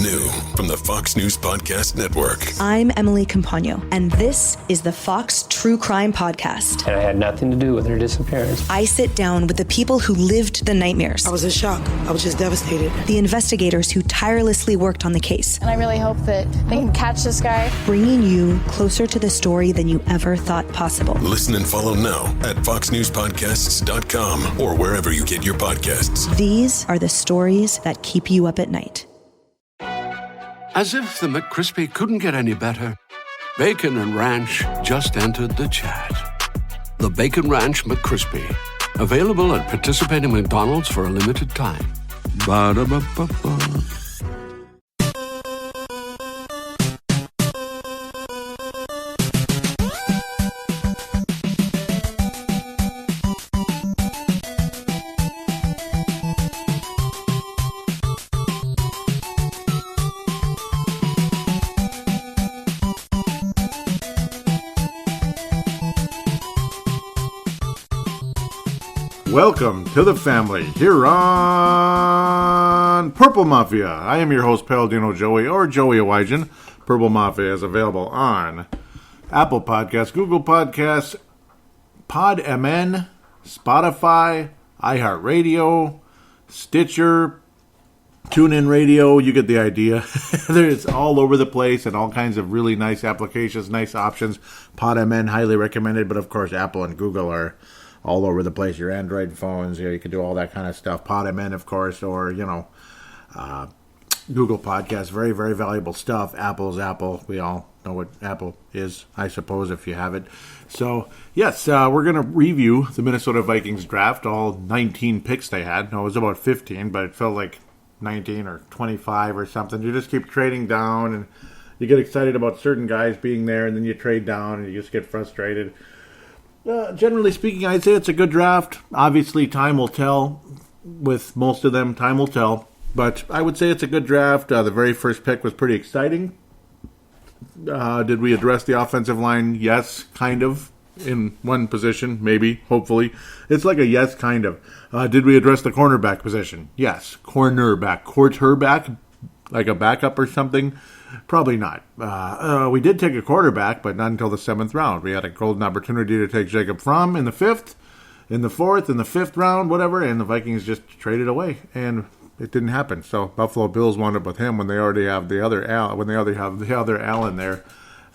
New from the Fox News Podcast Network. I'm Emily Campagno, and this is the Fox True Crime Podcast. And I had nothing to do with her disappearance. I sit down with the people who lived the nightmares. I was in shock. I was just devastated. The investigators who tirelessly worked on the case. And I really hope that they can catch this guy. Bringing you closer to the story than you ever thought possible. Listen and follow now at foxnewspodcasts.com or wherever you get your podcasts. These are the stories that keep you up at night. As if the McCrispy couldn't get any better, Bacon and Ranch just entered the chat. The Bacon Ranch McCrispy, available at participating McDonald's for a limited time. Ba-da-ba-ba-ba. Welcome to the family here on Purple Mafia. I am your host, Paladino Joey, or Joey Awajan. Purple Mafia is available on Apple Podcasts, Google Podcasts, PodMN, Spotify, iHeartRadio, Stitcher, TuneIn Radio. You get the idea. It's all over the place and all kinds of really nice applications, nice options. PodMN, highly recommended, but of course Apple and Google are all over the place. Your Android phones, you can do all that kind of stuff. PodMN, of course, or, Google Podcasts. Very, very valuable stuff. Apple's Apple. We all know what Apple is, I suppose, if you have it. So, yes, we're going to review the Minnesota Vikings draft, all 19 picks they had. No, it was about 15, but it felt like 19 or 25 or something. You just keep trading down, and you get excited about certain guys being there, and then you trade down, and you just get frustrated. Generally speaking, I'd say it's a good draft. Obviously, time will tell. With most of them, time will tell. But I would say it's a good draft. The very first pick was pretty exciting. Did we address the offensive line? Yes, kind of. In one position, maybe, hopefully. It's like a yes, kind of. Did we address the cornerback position? Yes. Quarterback, like a backup or something? Probably not. We did take a quarterback, but not until the 7th round. We had a golden opportunity to take Jacob Fromm in the 5th, in the 4th, in the 5th round, whatever, and the Vikings just traded away, and it didn't happen. So Buffalo Bills wound up with him when they already have the other Allen there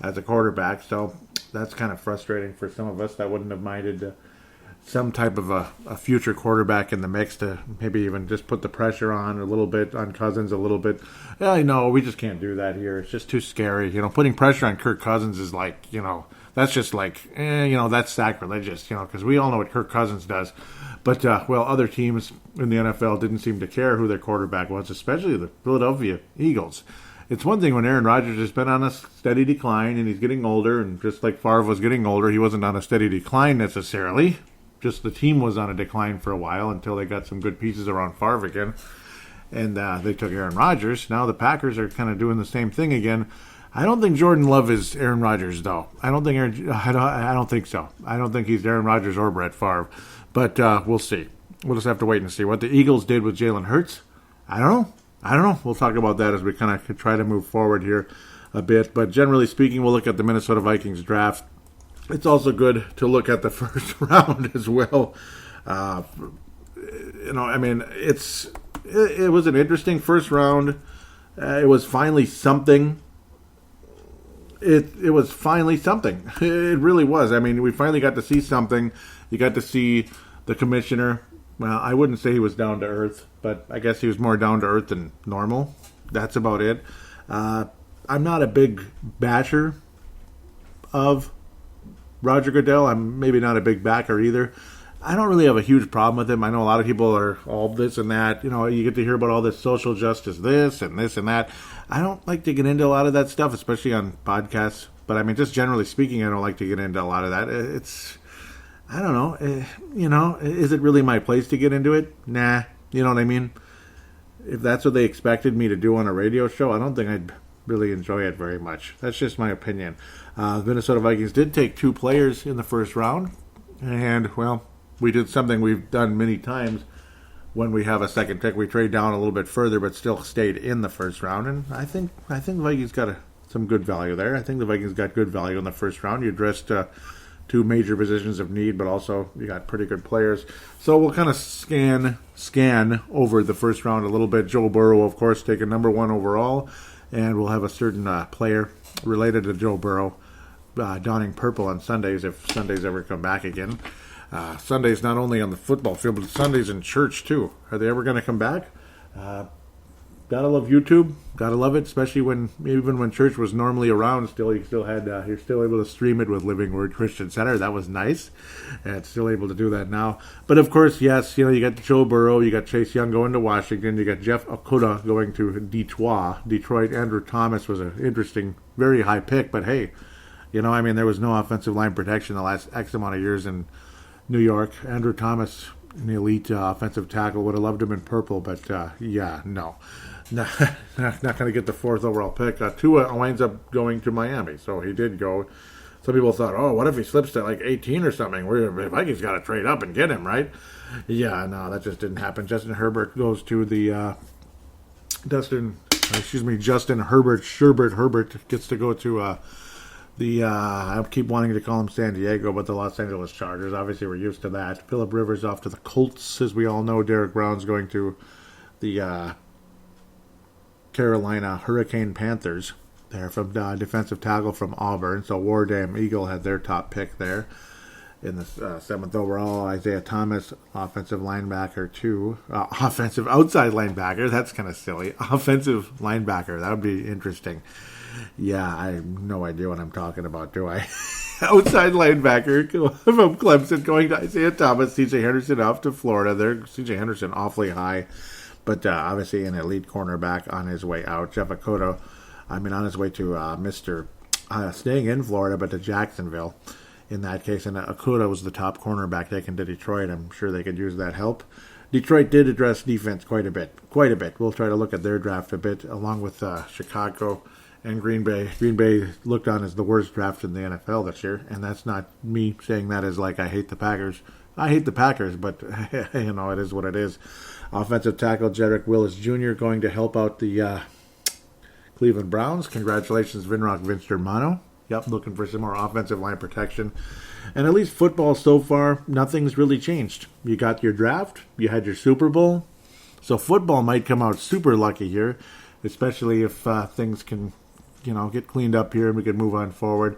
as a quarterback. So that's kind of frustrating for some of us that wouldn't have minded some type of a future quarterback in the mix to maybe even just put the pressure on a little bit, on Cousins a little bit. Yeah, no, we just can't do that here. It's just too scary. Putting pressure on Kirk Cousins is like, that's just like, that's sacrilegious, because we all know what Kirk Cousins does. But, other teams in the NFL didn't seem to care who their quarterback was, especially the Philadelphia Eagles. It's one thing when Aaron Rodgers has been on a steady decline and he's getting older, and just like Favre was getting older, he wasn't on a steady decline necessarily. Just the team was on a decline for a while until they got some good pieces around Favre again. And they took Aaron Rodgers. Now the Packers are kind of doing the same thing again. I don't think Jordan Love is Aaron Rodgers, though. I don't think so. I don't think he's Aaron Rodgers or Brett Favre. But we'll see. We'll just have to wait and see. What the Eagles did with Jalen Hurts, I don't know. We'll talk about that as we kind of try to move forward here a bit. But generally speaking, we'll look at the Minnesota Vikings draft. It's also good to look at the first round as well. It was an interesting first round. It was finally something. It was finally something. It really was. I mean, we finally got to see something. You got to see the commissioner. Well, I wouldn't say he was down to earth, but I guess he was more down to earth than normal. That's about it. I'm not a big basher of Roger Goodell. I'm maybe not a big backer either. I don't really have a huge problem with him. I know a lot of people are all this and that. You get to hear about all this social justice, this and that. I don't like to get into a lot of that stuff, especially on podcasts. But I mean, just generally speaking, I don't like to get into a lot of that. I don't know. Is it really my place to get into it? Nah. You know what I mean? If that's what they expected me to do on a radio show, I don't think I'd really enjoy it very much. That's just my opinion. The Minnesota Vikings did take 2 players in the first round. And, well, we did something we've done many times when we have a second pick, we trade down a little bit further, but still stayed in the first round. And I think the Vikings got some good value there. I think the Vikings got good value in the first round. You addressed two major positions of need, but also you got pretty good players. So we'll kind of scan over the first round a little bit. Joe Burrow, of course, taken number 1 overall, and we'll have a certain player related to Joe Burrow donning purple on Sundays if Sundays ever come back again. Sundays not only on the football field, but Sundays in church too. Are they ever going to come back? Gotta love YouTube. Gotta love it, especially even when church was normally around. You're still able to stream it with Living Word Christian Center. That was nice, and still able to do that now. But of course, yes, you got Joe Burrow, you got Chase Young going to Washington, you got Jeff Okudah going to Detroit. Andrew Thomas was an interesting, very high pick, but hey, there was no offensive line protection the last X amount of years in New York. Andrew Thomas, an elite offensive tackle, would have loved him in purple, but no. Not going to get the 4th overall pick. Tua winds up going to Miami, so he did go. Some people thought, oh, what if he slips to like 18 or something? The Vikings got to trade up and get him, right? Yeah, no, that just didn't happen. Justin Herbert goes to the Justin Herbert. Herbert gets to go to I keep wanting to call him San Diego, but the Los Angeles Chargers. Obviously, we're used to that. Phillip Rivers off to the Colts, as we all know. Derek Brown's going to the Carolina Hurricane Panthers. They're from defensive tackle from Auburn. So War Damn Eagle had their top pick there in the 7th overall. Isaiah Thomas, offensive linebacker too. Offensive outside linebacker. That's kind of silly. Offensive linebacker. That would be interesting. Yeah, I have no idea what I'm talking about, do I? Outside linebacker from Clemson going to Isaiah Thomas. C.J. Henderson off to Florida. There, C.J. Henderson awfully high. But obviously an elite cornerback on his way out. Jeff Okudah, on his way to staying in Florida, but to Jacksonville in that case. And Okudah was the top cornerback taken to Detroit. I'm sure they could use that help. Detroit did address defense quite a bit. We'll try to look at their draft a bit, along with Chicago and Green Bay. Green Bay looked on as the worst draft in the NFL this year, and that's not me saying that as like I hate the Packers. I hate the Packers, but it is what it is. Offensive tackle Jedrick Willis Jr. going to help out the Cleveland Browns. Congratulations, Vinrock Vinstermano. Yep, looking for some more offensive line protection. And at least football so far, nothing's really changed. You got your draft, you had your Super Bowl. So football might come out super lucky here, especially if things can, get cleaned up here and we can move on forward.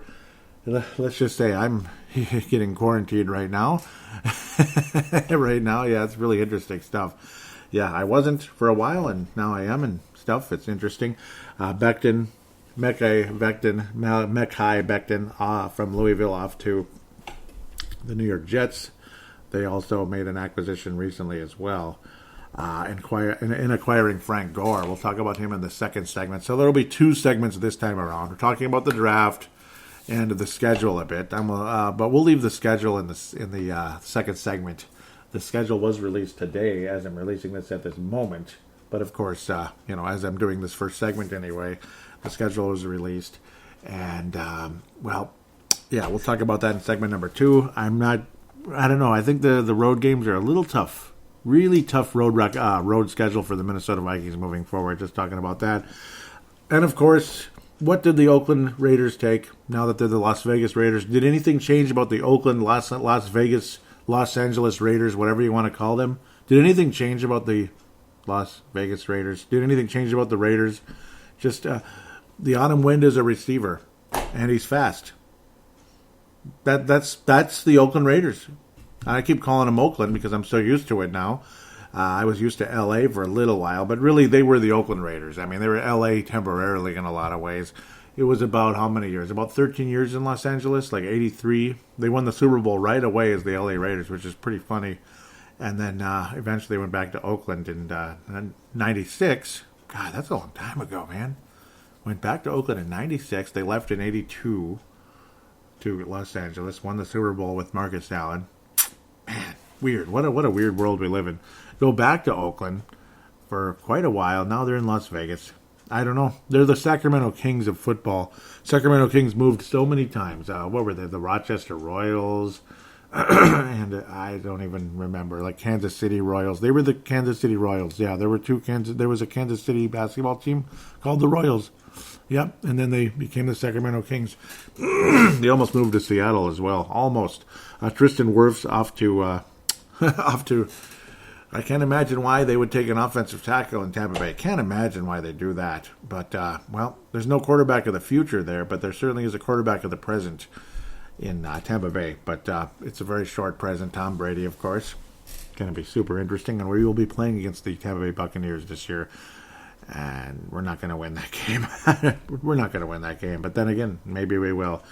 Let's just say I'm getting quarantined right now. Right now, yeah, it's really interesting stuff. Yeah, I wasn't for a while, and now I am, and stuff. It's interesting. Mekhi Becton from Louisville off to the New York Jets. They also made an acquisition recently as well, in acquiring Frank Gore. We'll talk about him in the second segment. So there will be 2 segments this time around. We're talking about the draft and the schedule a bit. But we'll leave the schedule in the second segment. The schedule was released today, as I'm releasing this at this moment. But of course, as I'm doing this first segment anyway, the schedule was released. And, we'll talk about that in segment number 2. I don't know. I think the road games are a little tough. Really tough road schedule for the Minnesota Vikings moving forward. Just talking about that. And of course, what did the Oakland Raiders take now that they're the Las Vegas Raiders? Did anything change about the Oakland, Las Vegas, Los Angeles Raiders, whatever you want to call them? Did anything change about the Las Vegas Raiders? Did anything change about the Raiders? Just the autumn wind is a receiver, and he's fast. That's the Oakland Raiders. I keep calling them Oakland because I'm so used to it now. I was used to L.A. for a little while, but really they were the Oakland Raiders. They were L.A. temporarily in a lot of ways. It was about how many years? About 13 years in Los Angeles, like 83. They won the Super Bowl right away as the L.A. Raiders, which is pretty funny. And then eventually went back to Oakland in 96. God, that's a long time ago, man. Went back to Oakland in 96. They left in 82 to Los Angeles. Won the Super Bowl with Marcus Allen. Man, weird. What a weird world we live in. Go back to Oakland for quite a while. Now they're in Las Vegas. I don't know. They're the Sacramento Kings of football. Sacramento Kings moved so many times. What were they? The Rochester Royals. and I don't even remember, like Kansas City Royals. They were the Kansas City Royals. Yeah, there was a Kansas City basketball team called the Royals. Yep, and then they became the Sacramento Kings. They almost moved to Seattle as well. Almost. Tristan Wirfs off to. I can't imagine why they would take an offensive tackle in Tampa Bay. Can't imagine why they do that. But, well, there's no quarterback of the future there, but there certainly is a quarterback of the present in Tampa Bay. But it's a very short present. Tom Brady, of course. Going to be super interesting. And we will be playing against the Tampa Bay Buccaneers this year. And we're not going to win that game. We're not going to win that game. But then again, maybe we will.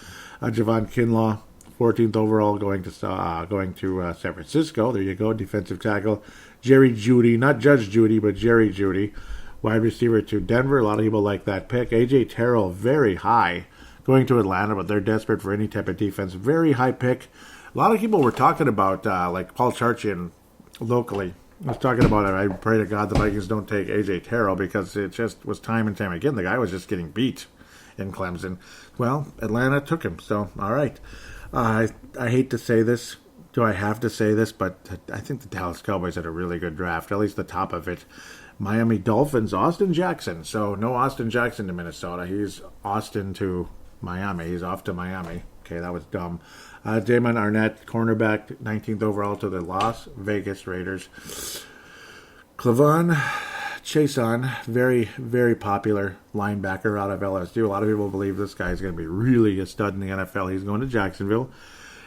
Javon Kinlaw, 14th overall, going to San Francisco. There you go, defensive tackle. Jerry Jeudy, not Judge Judy, but Jerry Jeudy, wide receiver to Denver. A lot of people like that pick. A.J. Terrell, very high, going to Atlanta, but they're desperate for any type of defense. Very high pick. A lot of people were talking about, like Paul Charchian locally, was talking about it. I pray to God the Vikings don't take A.J. Terrell because it just was time and time again. The guy was just getting beat in Clemson. Well, Atlanta took him, so all right. I hate to say this. Do I have to say this? But I think the Dallas Cowboys had a really good draft, at least the top of it. Miami Dolphins, Austin Jackson. So no Austin Jackson to Minnesota. He's Austin to Miami. He's off to Miami. Okay, that was dumb. Damon Arnett, cornerback, 19th overall to the Las Vegas Raiders. Clavon Chason, very, very popular linebacker out of LSU. A lot of people believe this guy is going to be really a stud in the NFL. He's going to Jacksonville.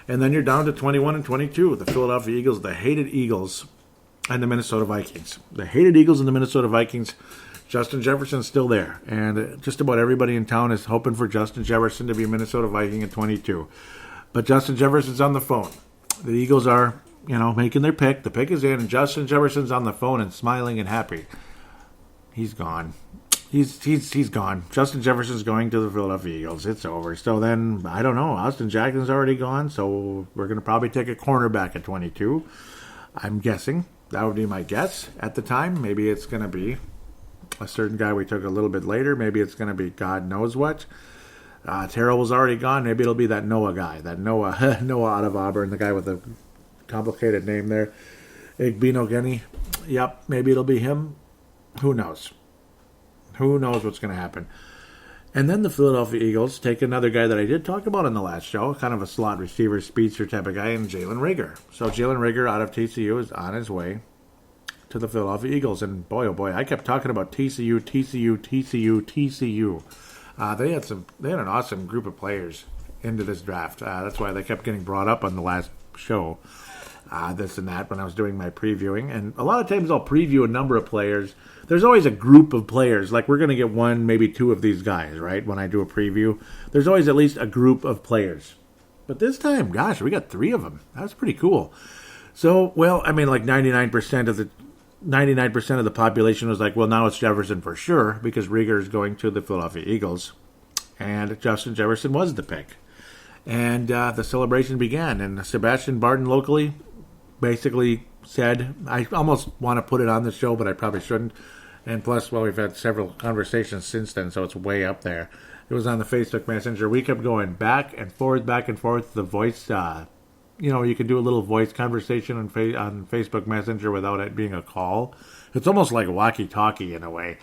And then you're down to 21 and 22. The Philadelphia Eagles, the hated Eagles, and the Minnesota Vikings. The hated Eagles and the Minnesota Vikings. Justin Jefferson's still there. And just about everybody in town is hoping for Justin Jefferson to be a Minnesota Viking at 22. But Justin Jefferson's on the phone. The Eagles are, making their pick. The pick is in, and Justin Jefferson's on the phone and smiling and happy. He's gone. He's gone. Justin Jefferson's going to the Philadelphia Eagles. It's over. So then, I don't know. Austin Jackson's already gone, so we're going to probably take a cornerback at 22. I'm guessing. That would be my guess at the time. Maybe it's going to be a certain guy we took a little bit later. Maybe it's going to be God knows what. Terrell was already gone. Maybe it'll be that Noah guy. That Noah out of Auburn, the guy with the complicated name there. Igbinoghene. Yep, maybe it'll be him. Who knows? Who knows what's going to happen? And then the Philadelphia Eagles take another guy that I did talk about in the last show, kind of a slot receiver, speedster type of guy, and Jalen Reagor. So Jalen Reagor out of TCU is on his way to the Philadelphia Eagles. And boy, oh boy, I kept talking about TCU. They had an awesome group of players into this draft. That's why they kept getting brought up on the last show. This and that when I was doing my previewing. And a lot of times I'll preview a number of players. There's always a group of players. Like we're going to get one, maybe two of these guys, right? When I do a preview. There's always at least a group of players. But this time, gosh, we got three of them. That's pretty cool. So, well, I mean, like 99% of the population was like, well, now it's Jefferson for sure because Reagor is going to the Philadelphia Eagles. And Justin Jefferson was the pick. And the celebration began. And Sebastian Barton locally basically said, I almost want to put it on the show, but I probably shouldn't. And plus, well, we've had several conversations since then, so it's way up there. It was on the Facebook Messenger. We kept going back and forth. The voice, you can do a little voice conversation on Facebook Messenger without it being a call. It's almost like walkie-talkie in a way,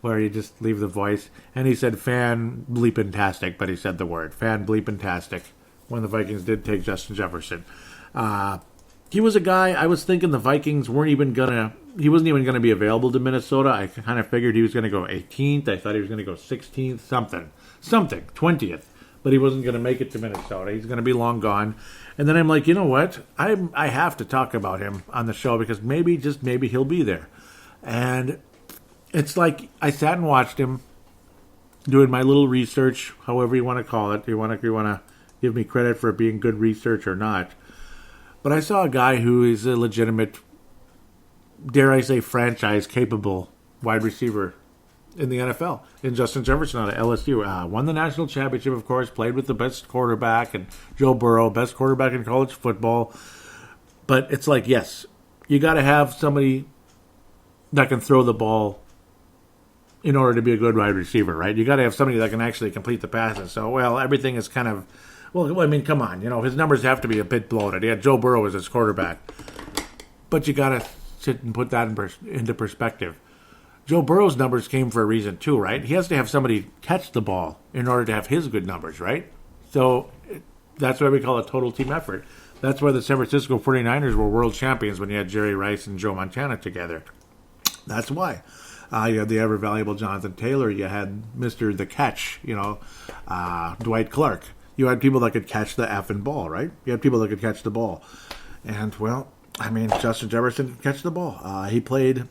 where you just leave the voice. And he said fan bleepin-tastic, but he said the word fan bleepin-tastic when the Vikings did take Justin Jefferson. He was a guy, I was thinking the Vikings he wasn't even going to be available to Minnesota. I kind of figured he was going to go 18th. I thought he was going to go 16th, something, 20th. But he wasn't going to make it to Minnesota. He's going to be long gone. And then I'm like, you know what? I have to talk about him on the show because maybe, just maybe, he'll be there. And it's like I sat and watched him doing my little research, however you want to call it. You want to give me credit for it being good research or not. But I saw a guy who is a legitimate, dare I say, franchise-capable wide receiver in the NFL, in Justin Jefferson out of LSU. Won the national championship, of course, played with the best quarterback, and Joe Burrow, best quarterback in college football. But it's like, yes, you got to have somebody that can throw the ball in order to be a good wide receiver, right? You got to have somebody that can actually complete the passes. So, well, everything is kind of Well, I mean, come on. His numbers have to be a bit bloated. He had Joe Burrow as his quarterback. But you got to sit and put that into perspective. Joe Burrow's numbers came for a reason too, right? He has to have somebody catch the ball in order to have his good numbers, right? So that's why we call it total team effort. That's why the San Francisco 49ers were world champions when you had Jerry Rice and Joe Montana together. That's why. You had the ever-valuable Jonathan Taylor. You had Mr. The Catch, Dwight Clark. You had people that could catch the effing ball, right? You had people that could catch the ball. And, well, I mean, Justin Jefferson could catch the ball. He played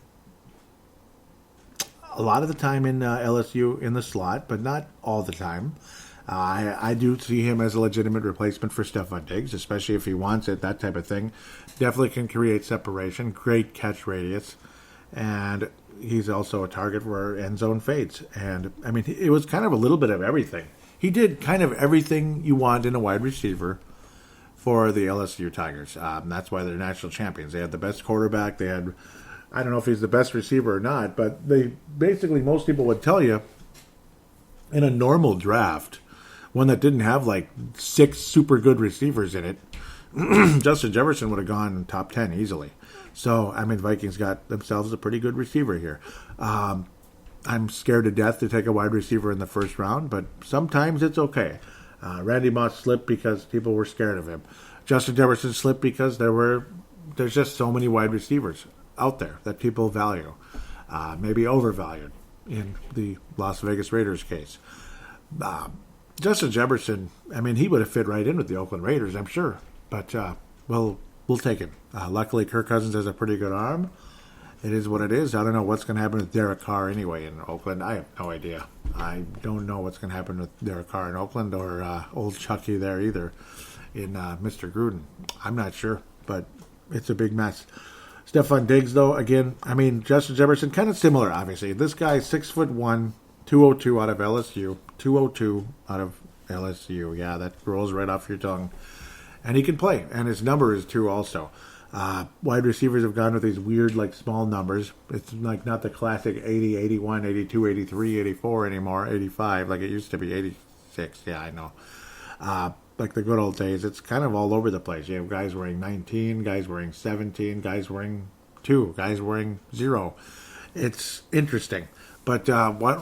a lot of the time in LSU in the slot, but not all the time. I do see him as a legitimate replacement for Stephon Diggs, especially if he wants it, that type of thing. Definitely can create separation, great catch radius, and he's also a target for end zone fades. And, I mean, it was kind of a little bit of everything. He did kind of everything you want in a wide receiver for the LSU Tigers. That's why they're national champions. They had the best quarterback. They had, I don't know if he's the best receiver or not, but they basically, most people would tell you, in a normal draft, one that didn't have like 6 super good receivers in it, Justin Jefferson would have gone in top 10 easily. So, I mean, Vikings got themselves a pretty good receiver here. I'm scared to death to take a wide receiver in the first round, but sometimes it's okay. Randy Moss slipped because people were scared of him. Justin Jefferson slipped because there's just so many wide receivers out there that people value, maybe overvalued in the Las Vegas Raiders case. Justin Jefferson, I mean, he would have fit right in with the Oakland Raiders, I'm sure. But, we'll take it. Luckily, Kirk Cousins has a pretty good arm. It is what it is. I don't know what's going to happen with Derek Carr anyway in Oakland. I have no idea. I don't know what's going to happen with Derek Carr in Oakland or old Chucky there either in Mr. Gruden. I'm not sure, but it's a big mess. Stephon Diggs, though, again, I mean, Justin Jefferson, kind of similar, obviously. This guy's 6'1", 202 out of LSU. 202 out of LSU. Yeah, that rolls right off your tongue. And he can play, and his number is 2 also. Wide receivers have gone with these weird, like, small numbers. It's like not the classic 80, 81, 82, 83, 84 anymore, 85, like it used to be, 86. Yeah, I know. Like the good old days, it's kind of all over the place. You have guys wearing 19, guys wearing 17, guys wearing 2, guys wearing 0. It's interesting. But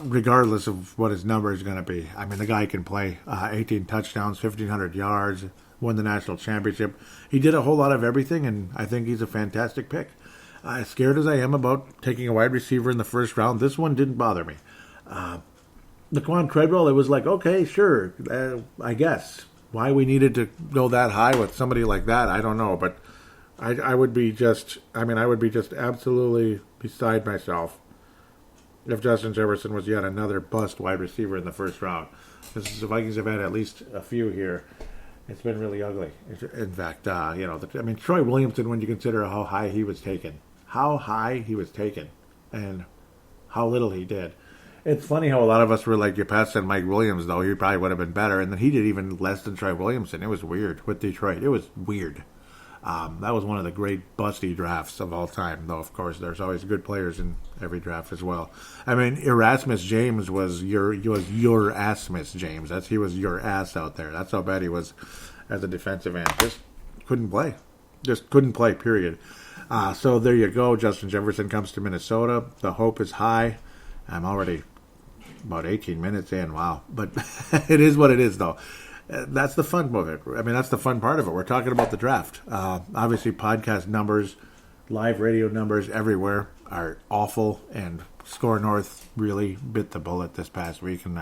regardless of what his number is going to be, I mean, the guy can play 18 touchdowns, 1,500 yards, won the national championship. He did a whole lot of everything, and I think he's a fantastic pick. As scared as I am about taking a wide receiver in the first round, this one didn't bother me. Laquan Treadwell, it was like, okay, sure, I guess. Why we needed to go that high with somebody like that, I don't know. But I would be just absolutely beside myself if Justin Jefferson was yet another bust wide receiver in the first round. The Vikings have had at least a few here. It's been really ugly. In fact, Troy Williamson, when you consider how high he was taken, and how little he did. It's funny how a lot of us were like, you passed on Mike Williams, though. He probably would have been better. And then he did even less than Troy Williamson. It was weird with Detroit. It was weird. That was one of the great busty drafts of all time, though, of course. There's always good players in every draft as well. I mean, Erasmus James was your Asmus James. He was your ass out there. That's how bad he was as a defensive end. Just couldn't play. Just couldn't play, period. So there you go. Justin Jefferson comes to Minnesota. The hope is high. I'm already about 18 minutes in. Wow. But it is what it is, though. That's the fun of it. I mean, that's the fun part of it. We're talking about the draft. Obviously, podcast numbers, live radio numbers everywhere are awful, and Score North really bit the bullet this past week. And,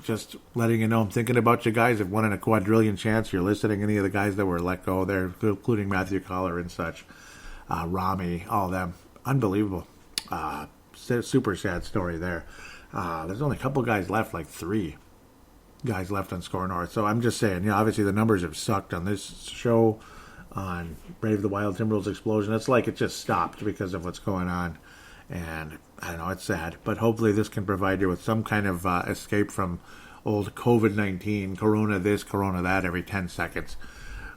just letting you know, I'm thinking about you guys. If 1 in a quadrillion chance you're listening, any of the guys that were let go there, including Matthew Collar and such, Rami, all of them. Unbelievable. Super sad story there. There's only a couple guys left, like 3 guys left on Score North. So I'm just saying, obviously the numbers have sucked on this show, on Brave the Wild Timberwolves Explosion. It's like it just stopped because of what's going on. And I know it's sad, but hopefully this can provide you with some kind of escape from old COVID-19, Corona this, Corona that every 10 seconds.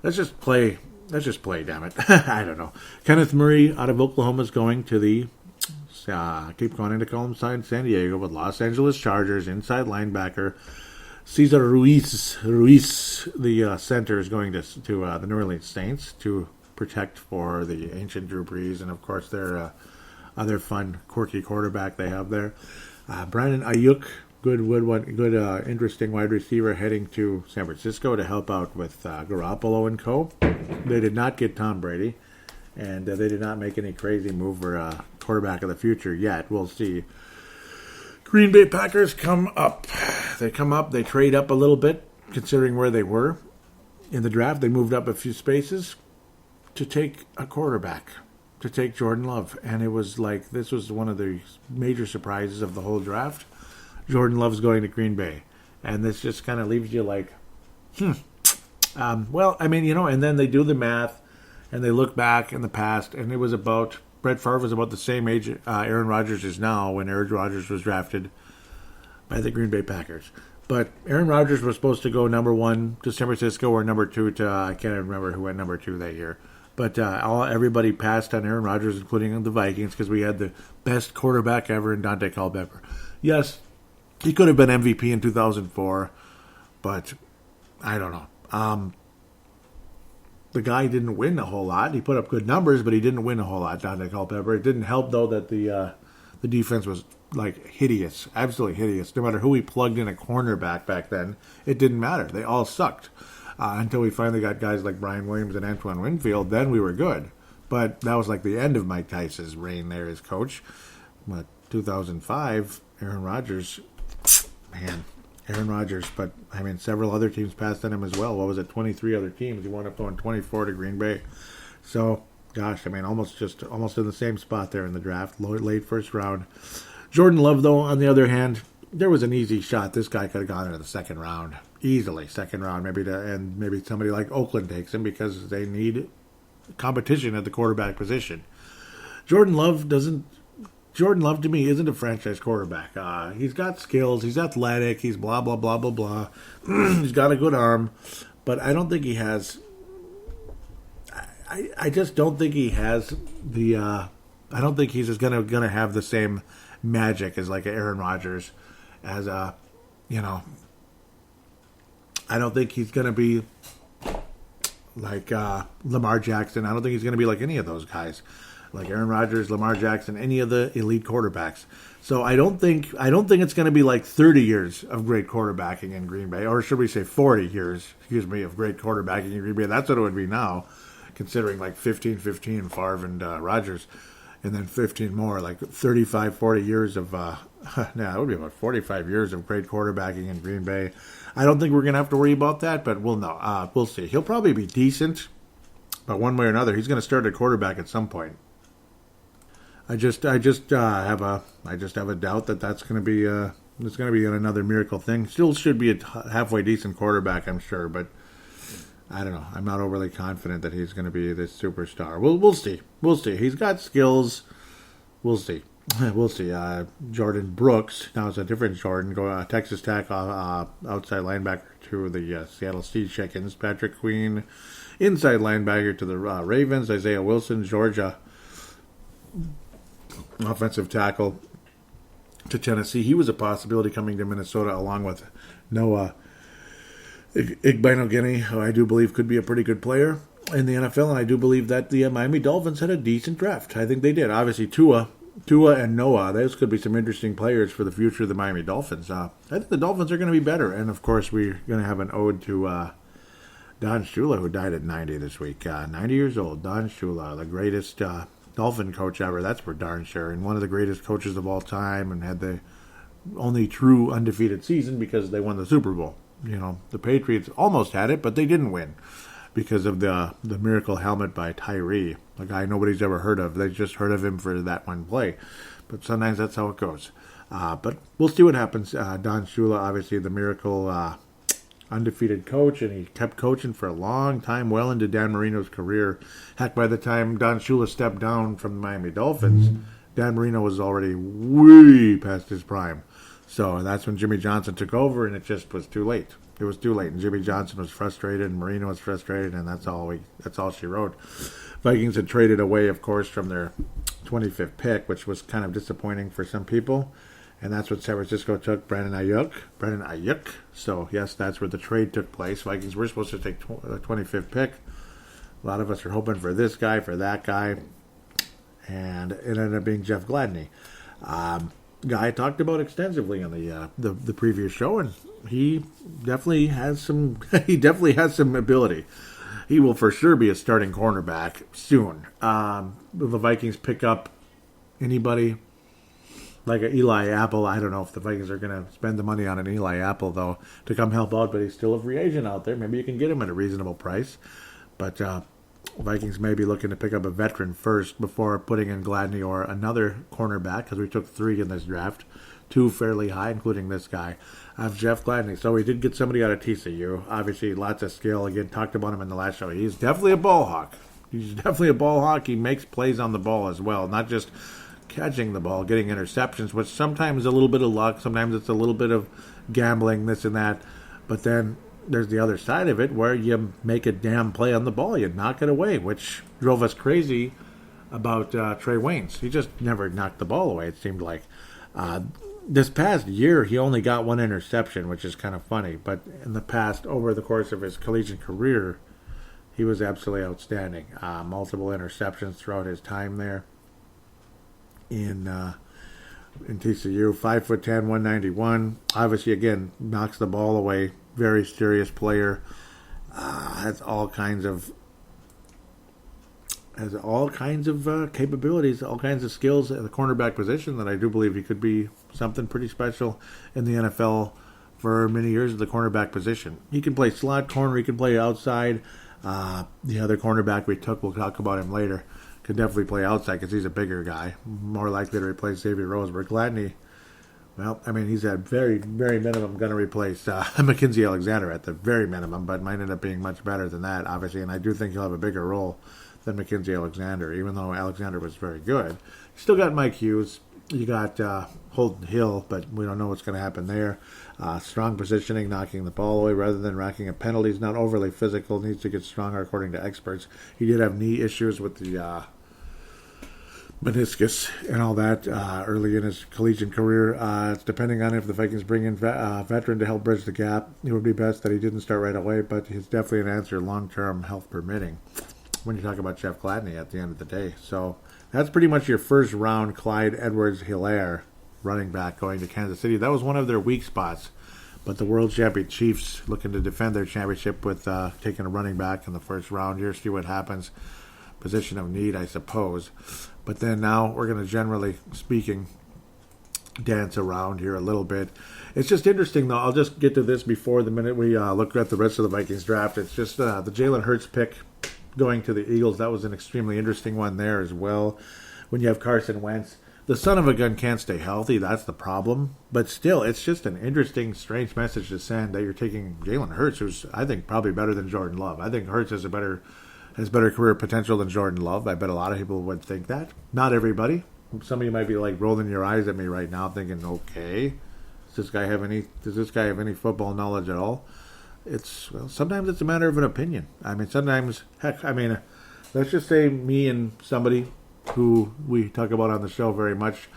Let's just play, damn it. I don't know. Kenneth Murray out of Oklahoma is going to the keep going into San Diego with Los Angeles Chargers, inside linebacker. Cesar Ruiz, the center, is going to the New Orleans Saints to protect for the ancient Drew Brees, and of course their other fun, quirky quarterback they have there. Brandon Ayuk, good, interesting wide receiver, heading to San Francisco to help out with Garoppolo and co. They did not get Tom Brady, and they did not make any crazy move for quarterback of the future yet. We'll see. Green Bay Packers come up. They trade up a little bit, considering where they were in the draft. They moved up a few spaces to take a quarterback, to take Jordan Love. And it was like, this was one of the major surprises of the whole draft. Jordan Love's going to Green Bay. And this just kind of leaves you like, well, I mean, and then they do the math, and they look back in the past, and it was about, Brett Favre was about the same age Aaron Rodgers is now when Aaron Rodgers was drafted by the Green Bay Packers. But Aaron Rodgers was supposed to go number 1 to San Francisco or number 2 to, I can't even remember who went number 2 that year. But everybody passed on Aaron Rodgers, including the Vikings, because we had the best quarterback ever in Dante Culpepper. Yes, he could have been MVP in 2004, but I don't know. The guy didn't win a whole lot. He put up good numbers, but he didn't win a whole lot, Dante Culpepper. It didn't help, though, that the defense was, like, hideous, absolutely hideous. No matter who he plugged in a cornerback back then, it didn't matter. They all sucked. Until we finally got guys like Brian Williams and Antoine Winfield, then we were good. But that was like the end of Mike Tice's reign there as coach. But 2005, Aaron Rodgers, but I mean, several other teams passed on him as well. What was it, 23 other teams? He wound up going 24 to Green Bay. So, gosh, I mean, almost in the same spot there in the draft, late first round. Jordan Love, though, on the other hand, there was an easy shot. This guy could have gone into the second round, easily second round, maybe somebody like Oakland takes him because they need competition at the quarterback position. Jordan Love to me isn't a franchise quarterback. He's got skills, he's athletic, he's blah blah blah blah blah. He's got a good arm, but I don't think he has. I just don't think he has the. I don't think he's just gonna have the same magic as like Aaron Rodgers, as I don't think he's gonna be like Lamar Jackson. I don't think he's gonna be like any of those guys, like Aaron Rodgers, Lamar Jackson, any of the elite quarterbacks. So I don't think it's going to be like 30 years of great quarterbacking in Green Bay, or should we say 40 years, of great quarterbacking in Green Bay. That's what it would be now, considering like 15, Favre and Rodgers, and then 15 more, like 35, 40 years of, it would be about 45 years of great quarterbacking in Green Bay. I don't think we're going to have to worry about that, but we'll know. We'll see. He'll probably be decent, but one way or another, he's going to start at quarterback at some point. I just have a doubt that that's going to be it's going to be another miracle thing. Still should be a halfway decent quarterback, I'm sure, but I don't know. I'm not overly confident that he's going to be this superstar. We'll see. We'll see. He's got skills. We'll see. We'll see. Jordan Brooks. Now it's a different Jordan. Texas Tech outside linebacker to the Seattle Sea Chickens. Patrick Queen, inside linebacker to the Ravens. Isaiah Wilson, Georgia, offensive tackle to Tennessee. He was a possibility coming to Minnesota along with Noah Igbenogany, who I do believe could be a pretty good player in the NFL, and I do believe that the Miami Dolphins had a decent draft. I think they did. Obviously, Tua and Noah, those could be some interesting players for the future of the Miami Dolphins. I think the Dolphins are going to be better, and of course, we're going to have an ode to Don Shula, who died at 90 this week. 90 years old, Don Shula, the greatest Dolphin coach ever, that's for darn sure, and one of the greatest coaches of all time, and had the only true undefeated season because they won the Super Bowl. The Patriots almost had it, but they didn't win because of the miracle helmet by Tyree, a guy nobody's ever heard of. They just heard of him for that one play. But sometimes that's how it goes. But we'll see what happens. Don Shula, obviously the miracle undefeated coach, and he kept coaching for a long time, well into Dan Marino's career. Heck, by the time Don Shula stepped down from the Miami Dolphins, Dan Marino was already way past his prime. So that's when Jimmy Johnson took over, and it just was too late. It was too late, and Jimmy Johnson was frustrated, and Marino was frustrated, and that's all she wrote. Vikings had traded away, of course, from their 25th pick, which was kind of disappointing for some people. And that's what San Francisco took, Brandon Ayuk. So, yes, that's where the trade took place. Vikings were supposed to take the 25th pick. A lot of us are hoping for this guy, for that guy. And it ended up being Jeff Gladney. Guy I talked about extensively on the previous show, and he definitely has some ability. He will for sure be a starting cornerback soon. Will the Vikings pick up anybody like an Eli Apple? I don't know if the Vikings are going to spend the money on an Eli Apple, though, to come help out, but he's still a free agent out there. Maybe you can get him at a reasonable price. But Vikings may be looking to pick up a veteran first before putting in Gladney or another cornerback, because we took 3 in this draft, 2 fairly high, including this guy. Jeff Gladney. So we did get somebody out of TCU. Obviously, lots of skill. Again, talked about him in the last show. He's definitely a ball hawk. He makes plays on the ball as well, not just catching the ball, getting interceptions, which sometimes is a little bit of luck, sometimes it's a little bit of gambling, this and that. But then there's the other side of it where you make a damn play on the ball, you knock it away, which drove us crazy about Trey Waynes. He just never knocked the ball away, it seemed like. This past year, he only got 1 interception, which is kind of funny. But in the past, over the course of his collegiate career, he was absolutely outstanding. Multiple interceptions throughout his time there in TCU. 5'10", 191. Obviously, again, knocks the ball away. Very serious player. Has all kinds of capabilities, all kinds of skills at the cornerback position that I do believe he could be something pretty special in the NFL for many years at the cornerback position. He can play slot corner, he can play outside. The other cornerback we took, we'll talk about him later, can definitely play outside because he's a bigger guy, more likely to replace Xavier Rose. But Gladney, well, I mean, he's at very, very minimum going to replace Mackenzie Alexander at the very minimum, but might end up being much better than that, obviously. And I do think he'll have a bigger role than Mackenzie Alexander, even though Alexander was very good. You still got Mike Hughes. You got Holton Hill, but we don't know what's going to happen there. Strong positioning, knocking the ball away rather than racking up penalties. Not overly physical. Needs to get stronger, according to experts. He did have knee issues with the meniscus and all that early in his collegiate career. Depending on if the Vikings bring in a veteran to help bridge the gap, it would be best that he didn't start right away, but he's definitely an answer long-term, health permitting, when you talk about Jeff Gladney at the end of the day. So that's pretty much your first round Clyde Edwards-Hilaire running back going to Kansas City. That was one of their weak spots, but the world champion Chiefs looking to defend their championship with taking a running back in the first round here. See what happens. Position of need, I suppose. But then now we're going to, generally speaking, dance around here a little bit. It's just interesting, though. I'll just get to this before the minute we look at the rest of the Vikings draft. It's just the Jalen Hurts pick going to the Eagles. That was an extremely interesting one there as well. When you have Carson Wentz, the son of a gun can't stay healthy. That's the problem. But still, it's just an interesting, strange message to send that you're taking Jalen Hurts, who's, I think, probably better than Jordan Love. I think Hurts has better career potential than Jordan Love. I bet a lot of people would think that. Not everybody. Some of you might be like rolling your eyes at me right now, thinking, "Okay, does this guy have any football knowledge at all?" Sometimes it's a matter of an opinion. I mean, sometimes, let's just say me and somebody who we talk about on the show very much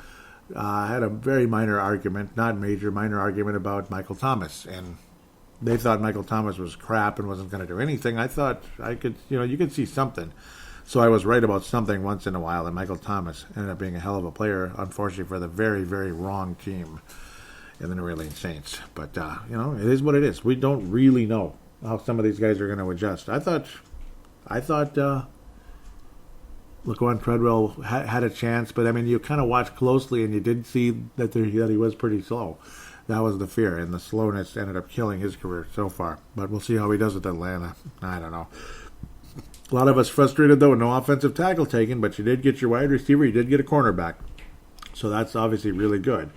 had a very minor argument about Michael Thomas, and they thought Michael Thomas was crap and wasn't going to do anything. I thought you could see something. So I was right about something once in a while, and Michael Thomas ended up being a hell of a player, unfortunately, for the very, very wrong team in the New Orleans Saints. But, it is what it is. We don't really know how some of these guys are going to adjust. I thought Laquan Treadwell had a chance, but, I mean, you kind of watched closely, and you did see that he was pretty slow. That was the fear, and the slowness ended up killing his career so far. But we'll see how he does with Atlanta. I don't know. A lot of us frustrated, though, no offensive tackle taken, but you did get your wide receiver, you did get a cornerback. So that's obviously really good.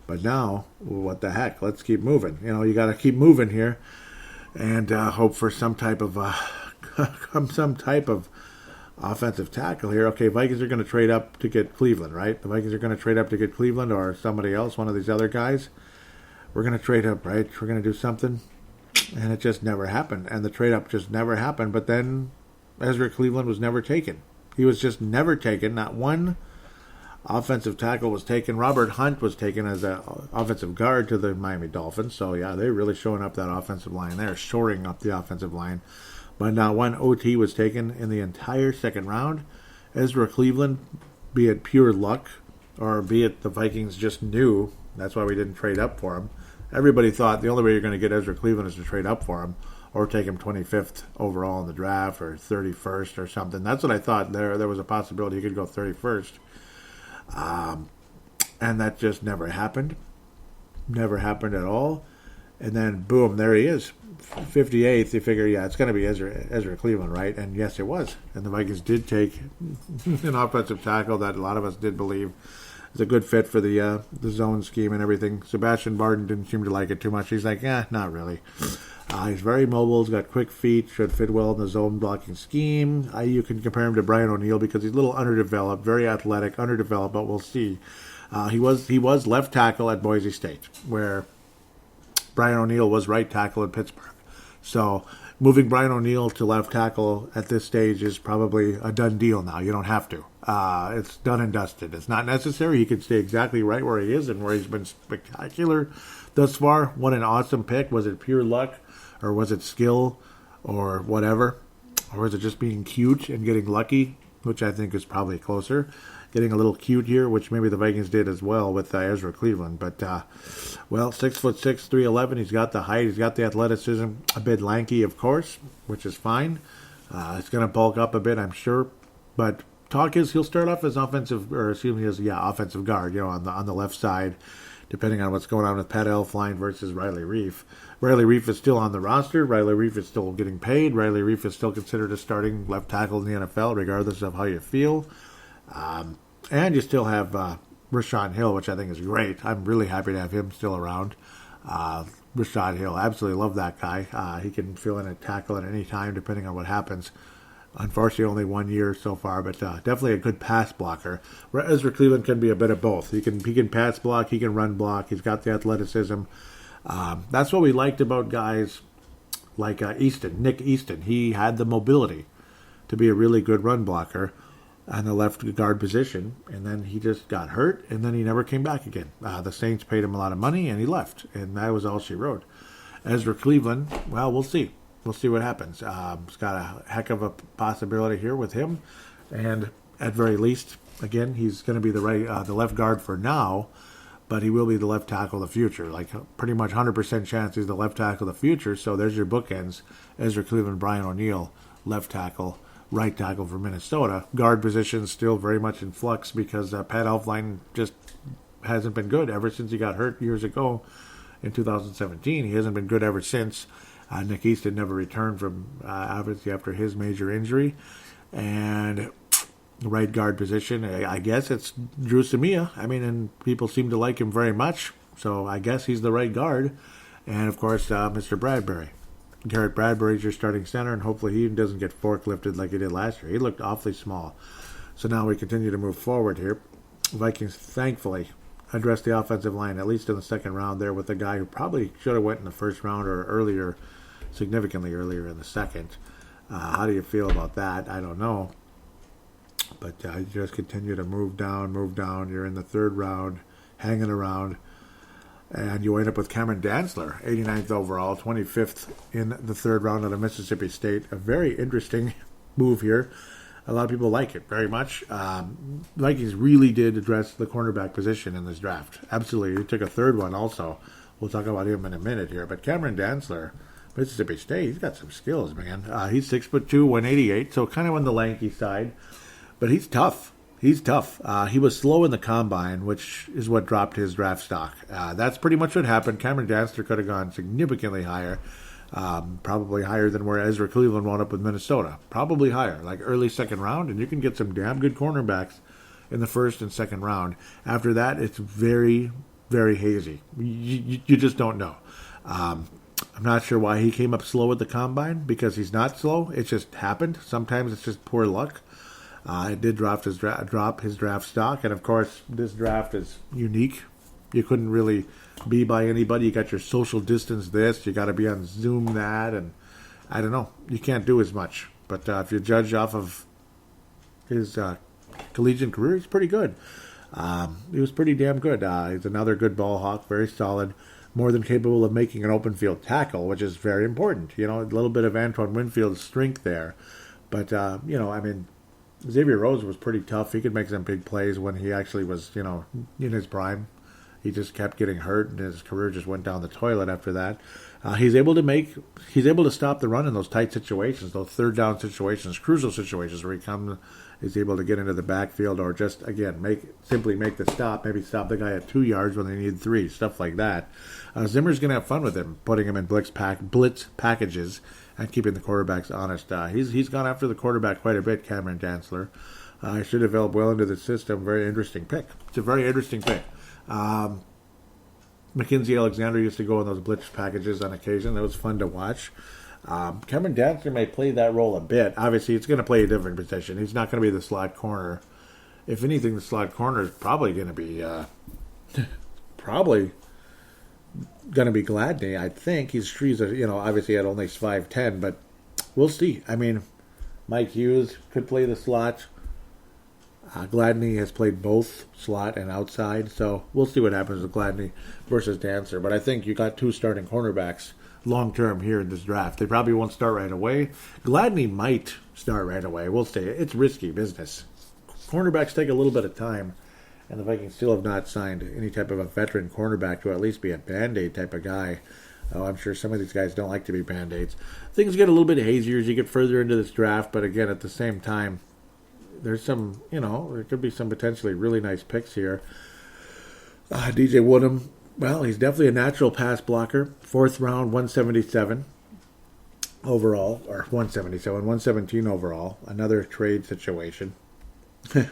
But now, what the heck? Let's keep moving. You got to keep moving here and hope for some type of offensive tackle here. Okay, Vikings are going to trade up to get Cleveland, right? The Vikings are going to trade up to get Cleveland or somebody else, one of these other guys. We're going to trade up, right? We're going to do something. And it just never happened. And the trade up just never happened. But then Ezra Cleveland was never taken. He was just never taken. Not one Offensive tackle was taken. Robert Hunt was taken as an offensive guard to the Miami Dolphins. So, yeah, they're really showing up that offensive line. They're shoring up the offensive line. But not one OT was taken in the entire second round. Ezra Cleveland, be it pure luck or be it the Vikings just knew, that's why we didn't trade up for him. Everybody thought the only way you're going to get Ezra Cleveland is to trade up for him or take him 25th overall in the draft or 31st or something. That's what I thought. There was a possibility he could go 31st. And that just never happened. Never happened at all. And then, boom, there he is. 58th, you figure, yeah, it's going to be Ezra Cleveland, right? And yes, it was. And the Vikings did take an offensive tackle that a lot of us did believe is a good fit for the zone scheme and everything. Sebastian Barden didn't seem to like it too much. He's like, not really. He's very mobile. He's got quick feet. Should fit well in the zone blocking scheme. You can compare him to Brian O'Neill because he's a little underdeveloped, very athletic, underdeveloped, but we'll see. He was left tackle at Boise State, where Brian O'Neill was right tackle at Pittsburgh. So moving Brian O'Neill to left tackle at this stage is probably a done deal now. You don't have to. It's done and dusted. It's not necessary. He can stay exactly right where he is and where he's been spectacular thus far. What an awesome pick. Was it pure luck or was it skill or whatever? Or is it just being cute and getting lucky, which I think is probably closer. Getting a little cute here, which maybe the Vikings did as well with Ezra Cleveland. But, 6'6", 311. He's got the height. He's got the athleticism. A bit lanky, of course, which is fine. He's going to bulk up a bit, I'm sure. But talk is he'll start off as offensive guard, on the left side, depending on what's going on with Pat Elflein versus Riley Reif. Riley Reif is still on the roster. Riley Reif is still getting paid. Riley Reif is still considered a starting left tackle in the NFL, regardless of how you feel. And you still have Rashawn Hill, which I think is great. I'm really happy to have him still around. Rashawn Hill, absolutely love that guy. He can fill in a tackle at any time, depending on what happens. Unfortunately, only 1 year so far, but definitely a good pass blocker. Ezra Cleveland can be a bit of both. He can pass block, he can run block. He's got the athleticism. That's what we liked about guys like Nick Easton. He had the mobility to be a really good run blocker on the left guard position, and then he just got hurt, and then he never came back again. The Saints paid him a lot of money, and he left, and that was all she wrote. Ezra Cleveland, well, we'll see. We'll see what happens. It's got a heck of a possibility here with him, and at very least, again, he's going to be the left guard for now, but he will be the left tackle of the future. Like, pretty much 100% chance he's the left tackle of the future, so there's your bookends. Ezra Cleveland, Brian O'Neill, left tackle, right tackle for Minnesota. Guard position still very much in flux because Pat Elflein just hasn't been good ever since he got hurt years ago in 2017. He hasn't been good ever since. Nick Easton never returned from obviously after his major injury. And the right guard position, I guess it's Drew Samia. And people seem to like him very much, so I guess he's the right guard. And, of course, Mr. Bradbury. Garrett Bradbury's your starting center, and hopefully he doesn't get forklifted like he did last year. He looked awfully small. So now we continue to move forward here. Vikings, thankfully, addressed the offensive line, at least in the second round there, with a guy who probably should have went in the first round or earlier, significantly earlier in the second. How do you feel about that? I don't know. But you just continue to move down. You're in the third round, hanging around. And you end up with Cameron Dantzler, 89th overall, 25th in the third round out of Mississippi State. A very interesting move here. A lot of people like it very much. Vikings really did address the cornerback position in this draft. Absolutely. He took a third one also. We'll talk about him in a minute here. But Cameron Dantzler, Mississippi State, he's got some skills, man. He's 6'2", 188, so kind of on the lanky side. But he's tough. He was slow in the combine, which is what dropped his draft stock. That's pretty much what happened. Cameron Dantzler could have gone significantly higher, probably higher than where Ezra Cleveland wound up with Minnesota. Probably higher, like early second round, and you can get some damn good cornerbacks in the first and second round. After that, it's very, very hazy. You just don't know. I'm not sure why he came up slow at the combine, because he's not slow. It just happened. Sometimes it's just poor luck. It did drop his draft stock, and of course, this draft is unique. You couldn't really be by anybody. You got your social distance this, you got to be on Zoom that, and I don't know. You can't do as much. But if you judge off of his collegiate career, he's pretty good. He was pretty damn good. He's another good ball hawk, very solid, more than capable of making an open field tackle, which is very important. A little bit of Antoine Winfield's strength there. But, Xavier Rhodes was pretty tough. He could make some big plays when he actually was, in his prime. He just kept getting hurt, and his career just went down the toilet after that. He's able to stop the run in those tight situations, those third down situations, crucial situations where he's able to get into the backfield or just, again, simply make the stop, maybe stop the guy at 2 yards when they need 3, stuff like that. Zimmer's going to have fun with him, putting him in blitz packages and keeping the quarterbacks honest. He's gone after the quarterback quite a bit, Cameron Dantzler. Should develop well into the system. Very interesting pick. It's a very interesting pick. Mackenzie Alexander used to go in those blitz packages on occasion. That was fun to watch. Cameron Dantzler may play that role a bit. Obviously, it's going to play a different position. He's not going to be the slot corner. If anything, the slot corner is probably going to be Gladney. I think he's obviously at only 5'10", but we'll see. Mike Hughes could play the slot. Gladney has played both slot and outside, so we'll see what happens with Gladney versus Dancer. But I think you got 2 starting cornerbacks long term here in this draft. They probably won't start right away. Gladney might start right away. We'll see. It's risky business. Cornerbacks take a little bit of time, and the Vikings still have not signed any type of a veteran cornerback to at least be a Band-Aid type of guy. Oh, I'm sure some of these guys don't like to be Band-Aids. Things get a little bit hazier as you get further into this draft, but again, at the same time, there's some, there could be some potentially really nice picks here. DJ Woodham, well, he's definitely a natural pass blocker. 4th round, 177 overall, or 117 overall. Another trade situation.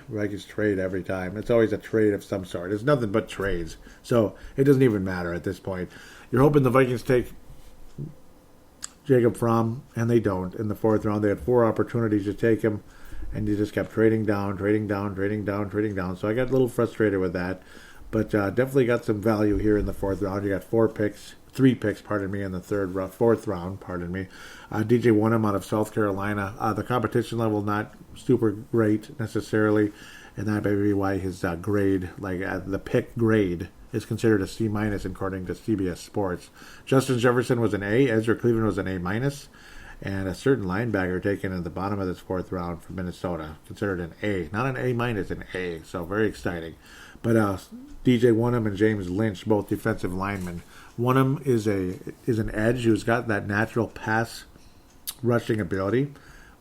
Vikings trade every time. It's always a trade of some sort. It's nothing but trades. So it doesn't even matter at this point. You're hoping the Vikings take Jacob Fromm, and they don't. In the 4th round, they had 4 opportunities to take him, and you just kept trading down. So I got a little frustrated with that. But definitely got some value here in the 4th round. You got 3 picks, in the 4th round, DJ Woodham out of South Carolina. The competition level not super great necessarily, and that may be why his grade, the pick grade, is considered a C- according to CBS Sports. Justin Jefferson was an A, Ezra Cleveland was an A-, and a certain linebacker taken in the bottom of this 4th round from Minnesota, considered an A, not an A-, an A, so very exciting. But DJ Woodham and James Lynch, both defensive linemen. Woodham is an edge who's got that natural pass rushing ability,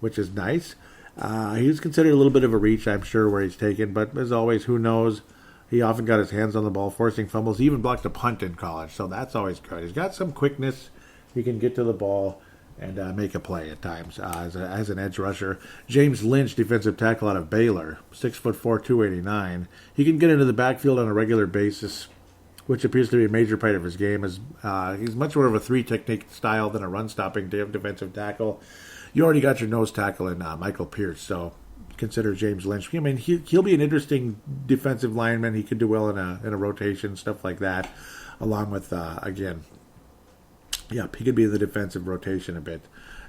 which is nice. He was considered a little bit of a reach, I'm sure, where he's taken, but as always, who knows? He often got his hands on the ball, forcing fumbles. He even blocked a punt in college, so that's always good. He's got some quickness. He can get to the ball and make a play at times as an edge rusher. James Lynch, defensive tackle out of Baylor, 6'4", 289. He can get into the backfield on a regular basis, which appears to be a major part of his game. He's much more of a 3-technique style than a run-stopping defensive tackle. You already got your nose tackle in Michael Pierce, so consider James Lynch. He'll be an interesting defensive lineman. He could do well in a rotation, stuff like that, along with, he could be in the defensive rotation a bit.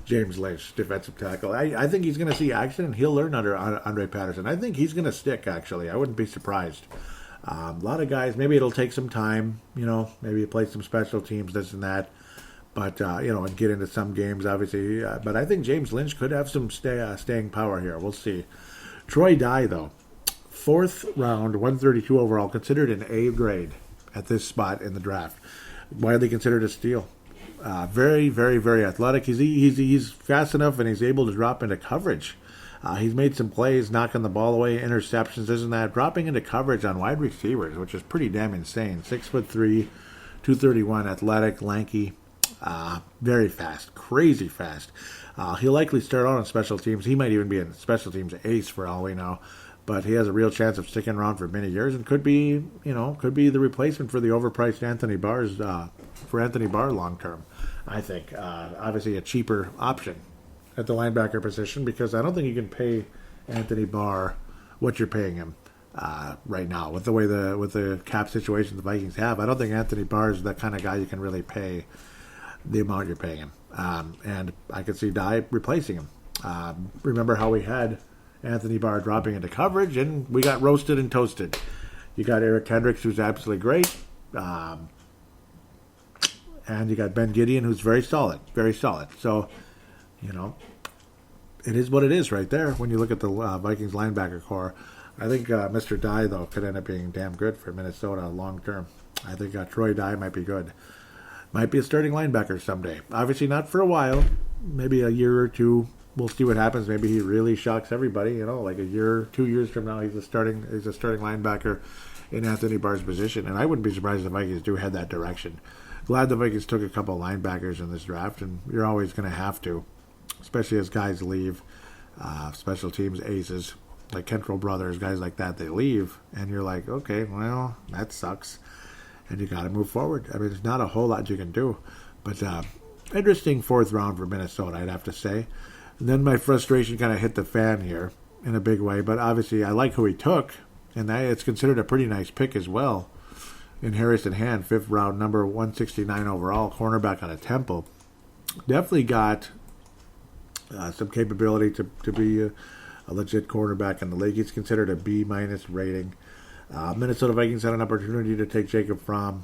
James Lynch, defensive tackle. I think he's going to see action, and he'll learn under Andre Patterson. I think he's going to stick, actually. I wouldn't be surprised. A lot of guys, maybe it'll take some time, maybe play some special teams, this and that. But, and get into some games, obviously. But I think James Lynch could have some staying power here. We'll see. Troy Dye, though. 4th round, 132 overall, considered an A grade at this spot in the draft. Widely considered a steal. Very, very, very athletic. He's fast enough, and he's able to drop into coverage. He's made some plays, knocking the ball away, interceptions, isn't that? Dropping into coverage on wide receivers, which is pretty damn insane. 6'3", 231, athletic, lanky. Very fast, crazy fast. He'll likely start out on special teams. He might even be a special teams ace for all we know. But he has a real chance of sticking around for many years and could be the replacement for the overpriced Anthony Barr long term. I think obviously a cheaper option at the linebacker position because I don't think you can pay Anthony Barr what you're paying him right now with the cap situation the Vikings have. I don't think Anthony Barr is that kind of guy you can really pay the amount you're paying him. And I could see Dye replacing him. Remember how we had Anthony Barr dropping into coverage, and we got roasted and toasted. You got Eric Hendricks, who's absolutely great. And you got Ben Gideon, who's very solid. Very solid. So, it is what it is right there when you look at the Vikings linebacker core. I think Mr. Dye, though, could end up being damn good for Minnesota long term. I think Troy Dye might be good. Might be a starting linebacker someday. Obviously not for a while. Maybe a year or two. We'll see what happens. Maybe he really shocks everybody. Like a year, 2 years from now, he's a starting linebacker in Anthony Barr's position. And I wouldn't be surprised if the Vikings do head that direction. Glad the Vikings took a couple of linebackers in this draft, and you're always going to have to, especially as guys leave, special teams aces like Kentrell Brothers, guys like that, they leave, and you're like, okay, well, that sucks, and you got to move forward. I mean, there's not a whole lot you can do, but interesting fourth round for Minnesota, I'd have to say. And then my frustration kind of hit the fan here in a big way, but obviously I like who he took, and it's considered a pretty nice pick as well. In Harrison Hand, fifth round, number 169 overall, cornerback out of Temple. Definitely got some capability to be a legit cornerback in the league. He's considered a B-minus rating. Minnesota Vikings had an opportunity to take Jacob Fromm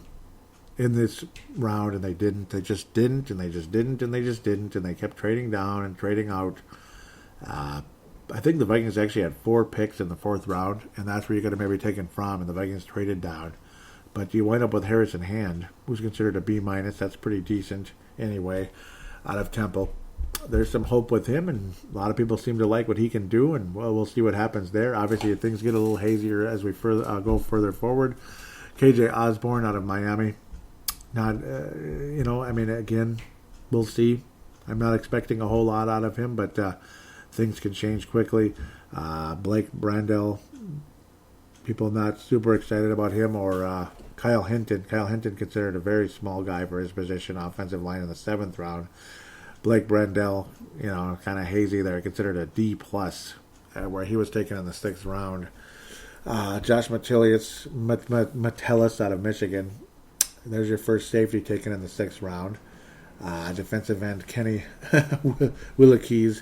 in this round, and they didn't. They just didn't, and they just didn't, and they just didn't, and they kept trading down and trading out. I think the Vikings actually had 4 picks in the fourth round, and that's where you could have maybe taken Fromm, and the Vikings traded down. But you wind up with Harrison Hand, who's considered a B-minus. That's pretty decent anyway, out of Temple. There's some hope with him, and a lot of people seem to like what he can do, and we'll see what happens there. Obviously, things get a little hazier as we go further forward. KJ Osborne out of Miami. Not, again, we'll see. I'm not expecting a whole lot out of him, but things can change quickly. Blake Brandel, people not super excited about him, or Kyle Hinton. Kyle Hinton considered a very small guy for his position, offensive line in the 7th round. Blake Brandel, kind of hazy there, considered a D+, where he was taken in the 6th round. Josh Metellus out of Michigan. There's your first safety taken in the 6th round. Defensive end Kenny Willekes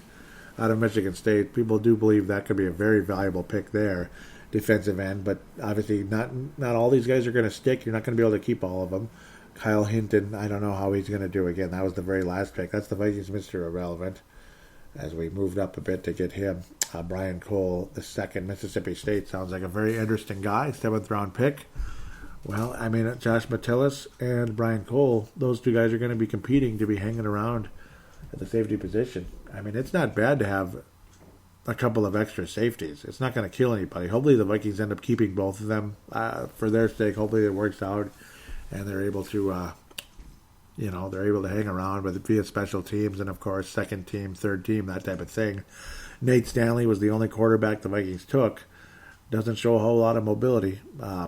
out of Michigan State. People do believe that could be a very valuable pick there. Defensive end, but obviously not all these guys are going to stick. You're not going to be able to keep all of them. Kyle Hinton, I don't know how he's going to do again. That was the very last pick. That's the Vikings Mr. Irrelevant, as we moved up a bit to get him. Brian Cole, the 2nd, Mississippi State, sounds like a very interesting guy. 7th round pick. Well, I mean, Josh Metellus and Brian Cole, those two guys are going to be competing to be hanging around at the safety position. I mean, it's not bad to have a couple of extra safeties. It's not going to kill anybody. Hopefully the Vikings end up keeping both of them for their sake. Hopefully it works out and they're able to, hang around via special teams and, of course, second team, third team, that type of thing. Nate Stanley was the only quarterback the Vikings took. Doesn't show a whole lot of mobility.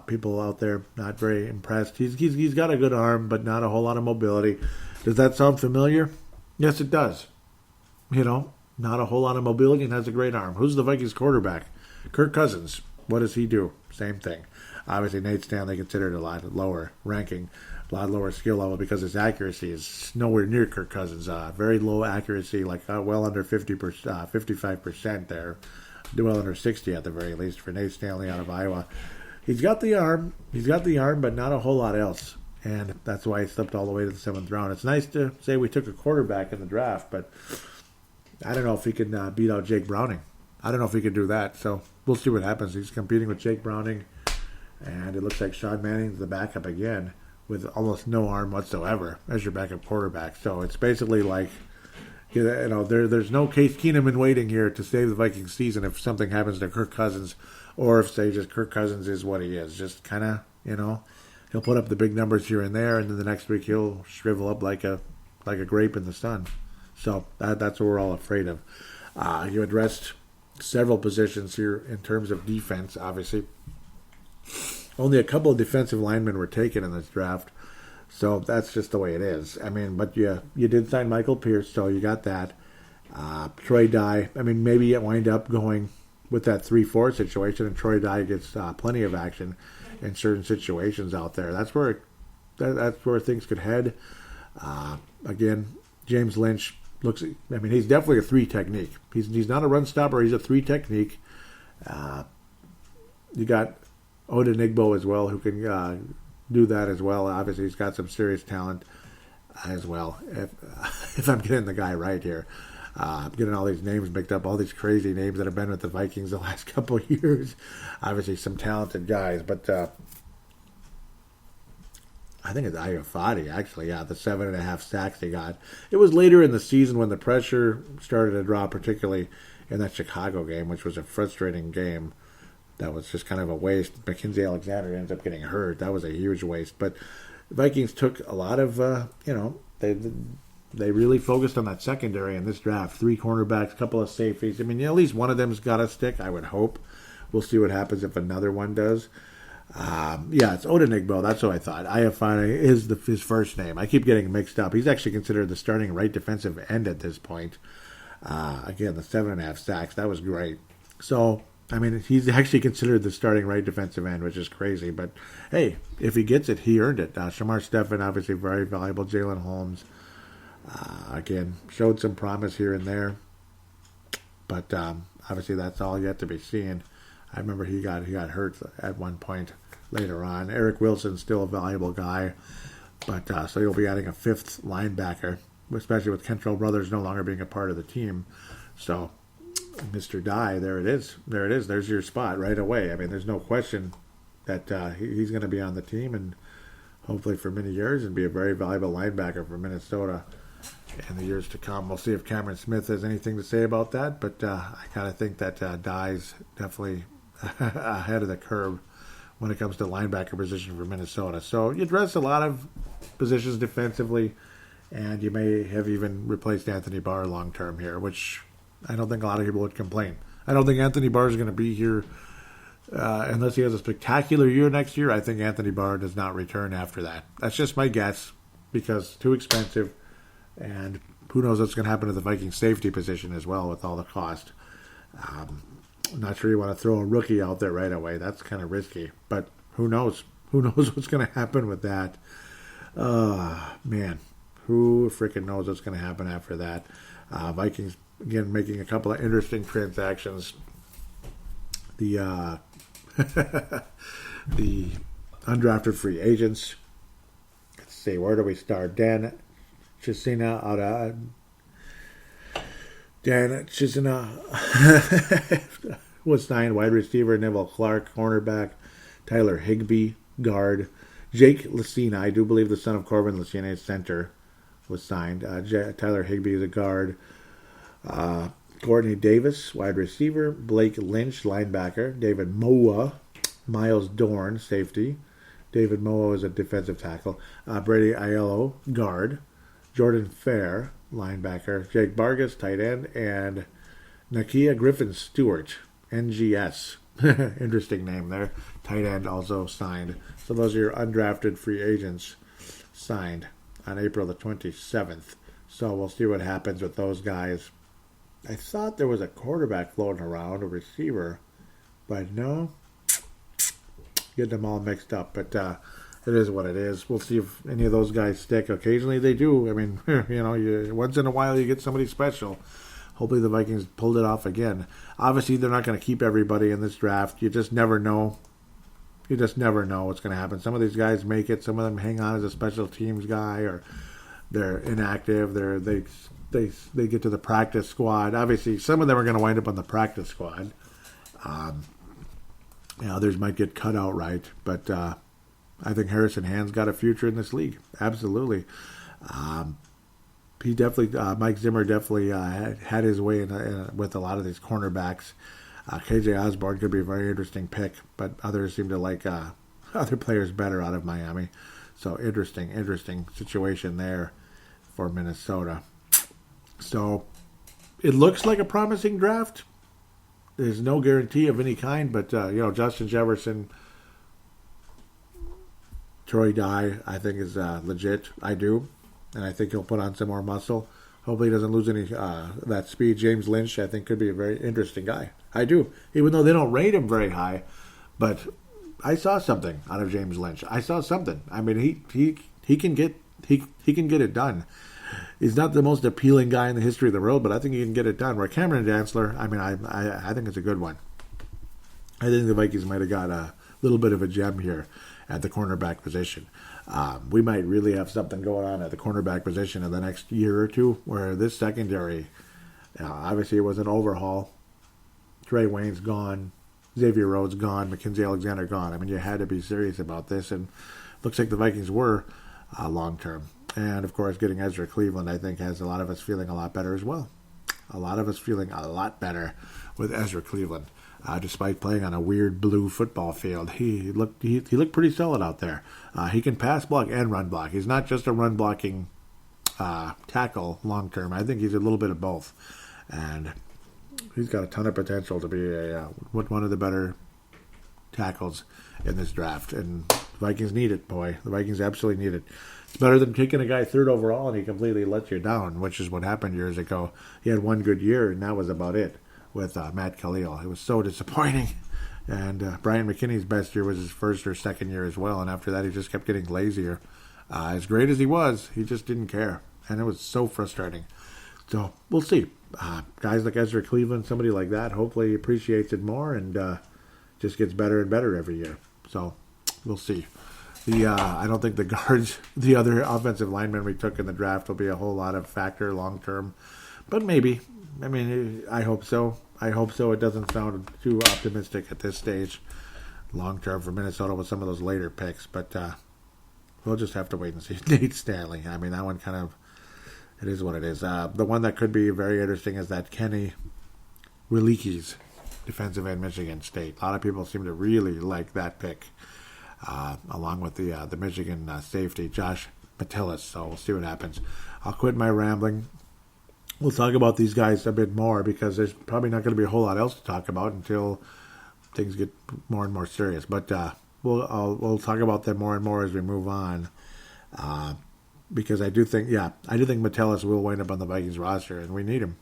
People out there not very impressed. He's got a good arm, but not a whole lot of mobility. Does that sound familiar? Yes, it does. Not a whole lot of mobility and has a great arm. Who's the Vikings quarterback? Kirk Cousins. What does he do? Same thing. Obviously, Nate Stanley considered a lot lower ranking, a lot lower skill level because his accuracy is nowhere near Kirk Cousins. Very low accuracy, like well under 55% there. Well under 60 at the very least for Nate Stanley out of Iowa. He's got the arm, but not a whole lot else. And that's why he slipped all the way to the 7th round. It's nice to say we took a quarterback in the draft, but I don't know if he can beat out Jake Browning. I don't know if he can do that. So we'll see what happens. He's competing with Jake Browning, and it looks like Sean Manning's the backup again with almost no arm whatsoever as your backup quarterback. So it's basically like, there's no Case Keenum in waiting here to save the Vikings season if something happens to Kirk Cousins, or if, say, just Kirk Cousins is what he is. Just kind of, he'll put up the big numbers here and there, and then the next week he'll shrivel up like a grape in the sun. So that's what we're all afraid of. You addressed several positions here in terms of defense, obviously. Only a couple of defensive linemen were taken in this draft. So that's just the way it is. I mean, but you did sign Michael Pierce, so you got that. Troy Dye, maybe you wind up going with that 3-4 situation, and Troy Dye gets plenty of action in certain situations out there. That's where things could head. Again, James Lynch looks. He's definitely a 3 technique. He's not a run stopper. He's a 3 technique. You got Odenigbo as well, who can do that as well. Obviously, he's got some serious talent as well. If I'm getting the guy right here. I'm getting all these names mixed up, all these crazy names that have been with the Vikings the last couple of years. Obviously, some talented guys, but I think it's Iafati, actually. Yeah, the 7.5 sacks they got. It was later in the season when the pressure started to drop, particularly in that Chicago game, which was a frustrating game. That was just kind of a waste. Mackenzie Alexander ends up getting hurt. That was a huge waste. But the Vikings took a lot of, they really focused on that secondary in this draft. 3 cornerbacks, a couple of safeties. I mean, at least one of them's got to stick, I would hope. We'll see what happens if another one does. It's Odenigbo. That's what I thought. Iafane is his first name. I keep getting mixed up. He's actually considered the starting right defensive end at this point. Again, the 7.5 sacks. That was great. So, I mean, he's actually considered the starting right defensive end, which is crazy. But, hey, if he gets it, he earned it. Shamar Stephen, obviously very valuable. Jalen Holmes. Again, showed some promise here and there, but obviously that's all yet to be seen. I remember he got hurt at one point later on. Eric Wilson's still a valuable guy, but so you'll be adding a 5th linebacker, especially with Kentrell Brothers no longer being a part of the team. So, Mr. Dye, there it is. There's your spot right away. I mean, there's no question that he's going to be on the team and hopefully for many years and be a very valuable linebacker for Minnesota in the years to come. We'll see if Cameron Smith has anything to say about that, but I kind of think that Dye's definitely ahead of the curve when it comes to linebacker position for Minnesota. So you address a lot of positions defensively, and you may have even replaced Anthony Barr long term here, which I don't think a lot of people would complain. I don't think Anthony Barr is going to be here unless he has a spectacular year next year. I think Anthony Barr does not return after that. That's just my guess, because too expensive. And who knows what's going to happen to the Vikings safety position as well with all the cost. I'm not sure you want to throw a rookie out there right away. That's kind of risky. But who knows? Who knows what's going to happen with that? Man, who freaking knows what's going to happen after that? Vikings, again, making a couple of interesting transactions. The the undrafted free agents. Let's see, where do we start? Dan Chisena was signed. Wide receiver Neville Clark, cornerback Tyler Higbee, guard Jake Lucina. I do believe the son of Corbin Lucina, center, was signed. Tyler Higbee is a guard. Courtney Davis, wide receiver. Blake Lynch, linebacker. David Moa, Miles Dorn, safety. David Moa is a defensive tackle. Brady Aiello, guard. Jordan Fair, linebacker. Jake Vargas, tight end. And Nakia Griffin Stewart, NGS. Interesting name there. Tight end also signed. So those are your undrafted free agents signed on April the 27th. So we'll see what happens with those guys. I thought there was a quarterback floating around, a receiver, but no. Getting them all mixed up, but it is what it is. We'll see if any of those guys stick. Occasionally they do. I mean, once in a while you get somebody special. Hopefully the Vikings pulled it off again. Obviously they're not going to keep everybody in this draft. You just never know. You just never know what's going to happen. Some of these guys make it. Some of them hang on as a special teams guy, or they're inactive. They get to the practice squad. Obviously, some of them are going to wind up on the practice squad. Others might get cut outright, but I think Harrison Hand's got a future in this league. Absolutely. He definitely, Mike Zimmer definitely had his way with a lot of these cornerbacks. KJ Osborne could be a very interesting pick, but others seem to like other players better out of Miami. So interesting situation there for Minnesota. So it looks like a promising draft. There's no guarantee of any kind, but Justin Jefferson, Troy Dye, I think is legit. I do, and I think he'll put on some more muscle. Hopefully, he doesn't lose any that speed. James Lynch, I think, could be a very interesting guy. I do, even though they don't rate him very high, but I saw something out of James Lynch. I saw something. I mean, he can get it done. He's not the most appealing guy in the history of the world, but I think he can get it done. Where Cameron Dantzler, I mean, I think it's a good one. I think the Vikings might have got little bit of a gem here at the cornerback position. We might really have something going on at the cornerback position in the next year or two, where this secondary, obviously it was an overhaul. Trey Wayne's gone, Xavier Rhodes gone, Mackenzie Alexander gone. I mean, you had to be serious about this, and looks like the Vikings were long term. And of course, getting Ezra Cleveland, I think, has a lot of us feeling a lot better as well. A lot of us feeling a lot better with Ezra Cleveland. Despite playing on a weird blue football field, he looked pretty solid out there. He can pass block and run block. He's not just a run blocking tackle long term. I think he's a little bit of both, and he's got a ton of potential to be one of the better tackles in this draft. And the Vikings need it, boy. The Vikings absolutely need it. It's better than taking a guy third overall and he completely lets you down, which is what happened years ago. He had one good year, and that was about it with Matt Khalil. It was so disappointing. And Brian McKinney's best year was his first or second year as well, and after that he just kept getting lazier. As great as he was, he just didn't care, and it was so frustrating. So we'll see. Guys like Ezra Cleveland, somebody like that, hopefully appreciates it more and just gets better and better every year. So we'll see. I don't think the guards, the other offensive linemen we took in the draft, will be a whole lot of factor long term, but maybe. I mean, I hope so. I hope so. It doesn't sound too optimistic at this stage, long term for Minnesota with some of those later picks. But we'll just have to wait and see. Nate Stanley. I mean, that one kind of, it is what it is. The one that could be very interesting is that Kenny Wilikes, defensive end, Michigan State. A lot of people seem to really like that pick, along with the Michigan safety, Josh Metellus. So we'll see what happens. I'll quit my rambling. We'll talk about these guys a bit more because there's probably not going to be a whole lot else to talk about until things get more and more serious. But we'll talk about them more and more as we move on, because I do think Metellus will wind up on the Vikings roster, and we need him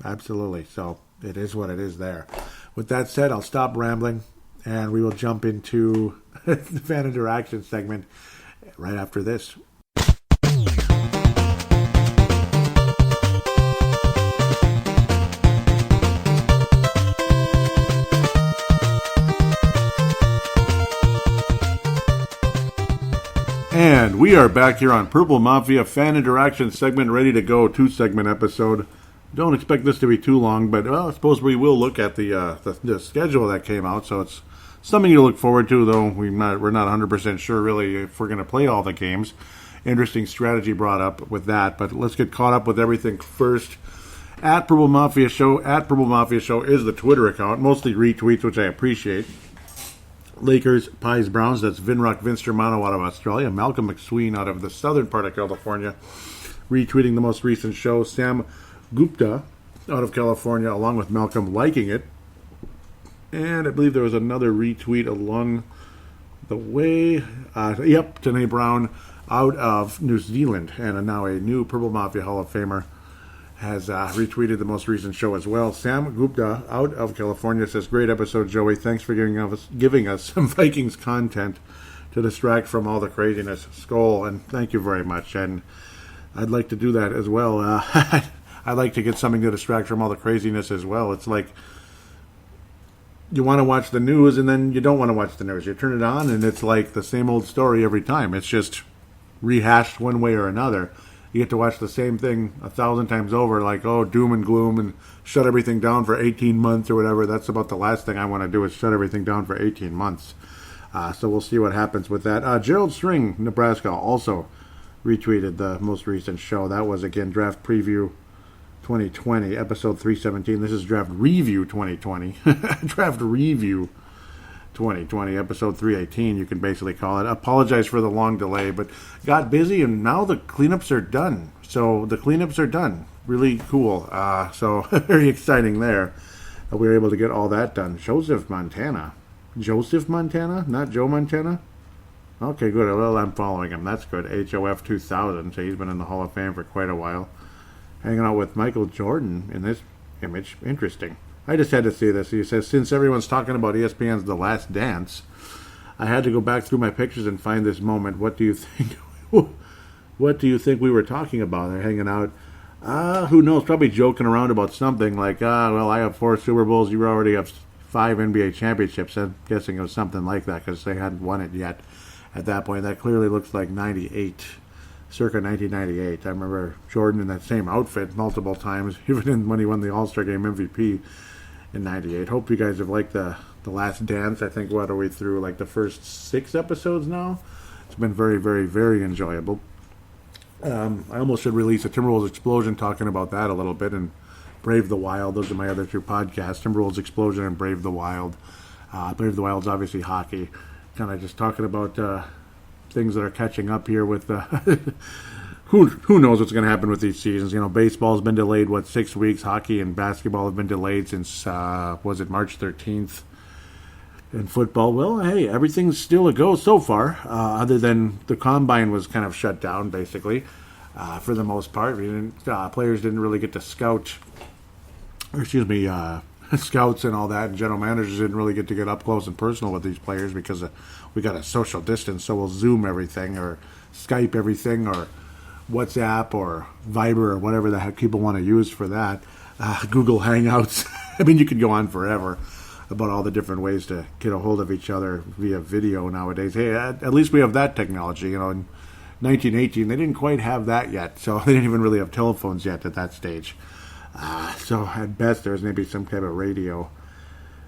absolutely. So it is what it is there. With that said, I'll stop rambling, and we will jump into the fan interaction segment right after this. And we are back here on Purple Mafia Fan Interaction segment, ready to go. 2-segment episode. Don't expect this to be too long, but I suppose we will look at the schedule that came out. So it's something to look forward to, though we're not 100% sure really if we're going to play all the games. Interesting strategy brought up with that, but let's get caught up with everything first. At Purple Mafia Show is the Twitter account, mostly retweets, which I appreciate. Lakers, Pies, Browns, that's Vinrock Vince Germano out of Australia. Malcolm McSween out of the southern part of California, retweeting the most recent show. Sam Gupta out of California, along with Malcolm, liking it. And I believe there was another retweet along the way. Tanae Brown out of New Zealand, and now a new Purple Mafia Hall of Famer, has retweeted the most recent show as well. Sam Gupta out of California says, "Great episode, Joey. Thanks for giving us some Vikings content to distract from all the craziness. Skull," and thank you very much. And I'd like to do that as well. I'd like to get something to distract from all the craziness as well. It's like you want to watch the news and then you don't want to watch the news. You turn it on and it's like the same old story every time. It's just rehashed one way or another. You get to watch the same thing 1,000 times over, like, doom and gloom and shut everything down for 18 months or whatever. That's about the last thing I want to do is shut everything down for 18 months. So we'll see what happens with that. Gerald String, Nebraska, also retweeted the most recent show. That was, again, Draft Preview 2020, episode 317. This is Draft Review 2020. Draft Review 2020, episode 318, you can basically call it. Apologize for the long delay, but got busy, and now the cleanups are done. So the cleanups are done. Really cool. So very exciting there. We were able to get all that done. Joseph Montana, not Joe Montana? Okay, good. Well, I'm following him. That's good. HOF 2000, so he's been in the Hall of Fame for quite a while. Hanging out with Michael Jordan in this image. Interesting. I just had to see this. He says, since everyone's talking about ESPN's The Last Dance, I had to go back through my pictures and find this moment. What do you think? What do you think we were talking about? They're hanging out. Who knows? Probably joking around about something like, well, I have 4 Super Bowls. You already have 5 NBA championships. I'm guessing it was something like that because they hadn't won it yet at that point. That clearly looks like 98, circa 1998. I remember Jordan in that same outfit multiple times, even when he won the All-Star Game MVP in 98. Hope you guys have liked the Last Dance. I think, what are we through, like the first 6 episodes now? It's been very, very, very enjoyable. I almost should release a Timberwolves Explosion talking about that a little bit, and Brave the Wild. Those are my other 2 podcasts, Timberwolves Explosion and Brave the Wild. Brave the Wild's obviously hockey. Kind of just talking about things that are catching up here with who knows what's going to happen with these seasons. You know, baseball's been delayed, 6 weeks? Hockey and basketball have been delayed since, was it March 13th? And football, well, hey, everything's still a go so far, other than the combine was kind of shut down, basically, for the most part. Players didn't really get to scouts and all that, and general managers didn't really get to get up close and personal with these players because we got a social distance, so we'll Zoom everything or Skype everything or WhatsApp or Viber or whatever the heck people want to use for that. Google Hangouts. I mean, you could go on forever about all the different ways to get a hold of each other via video nowadays. Hey, at least we have that technology. You know, in 1918, they didn't quite have that yet, so they didn't even really have telephones yet at that stage. So at best, there was maybe some kind of radio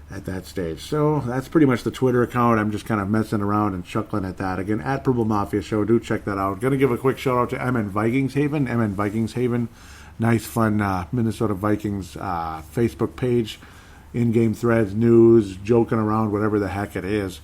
at that stage. So that's pretty much the Twitter account. I'm just kind of messing around and chuckling at that. Again, at Purple Mafia Show. Do check that out. Going to give a quick shout out to MN Vikings Haven. Nice, fun Minnesota Vikings Facebook page. In-game threads, news, joking around, whatever the heck it is.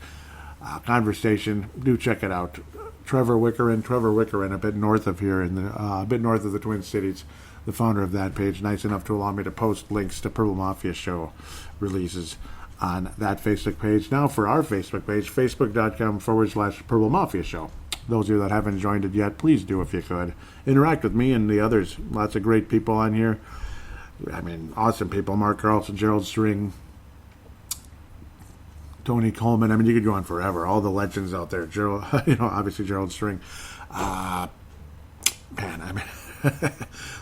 Conversation. Do check it out. Trevor Wickerin, a bit north of here, a bit north of the Twin Cities, the founder of that page, nice enough to allow me to post links to Purple Mafia Show releases on that Facebook page. Now for our Facebook page, facebook.com/Purple Mafia Show. Those of you that haven't joined it yet, please do if you could. Interact with me and the others. Lots of great people on here. I mean, awesome people. Mark Carlson, Gerald String, Tony Coleman. I mean, you could go on forever. All the legends out there. Gerald, obviously Gerald String.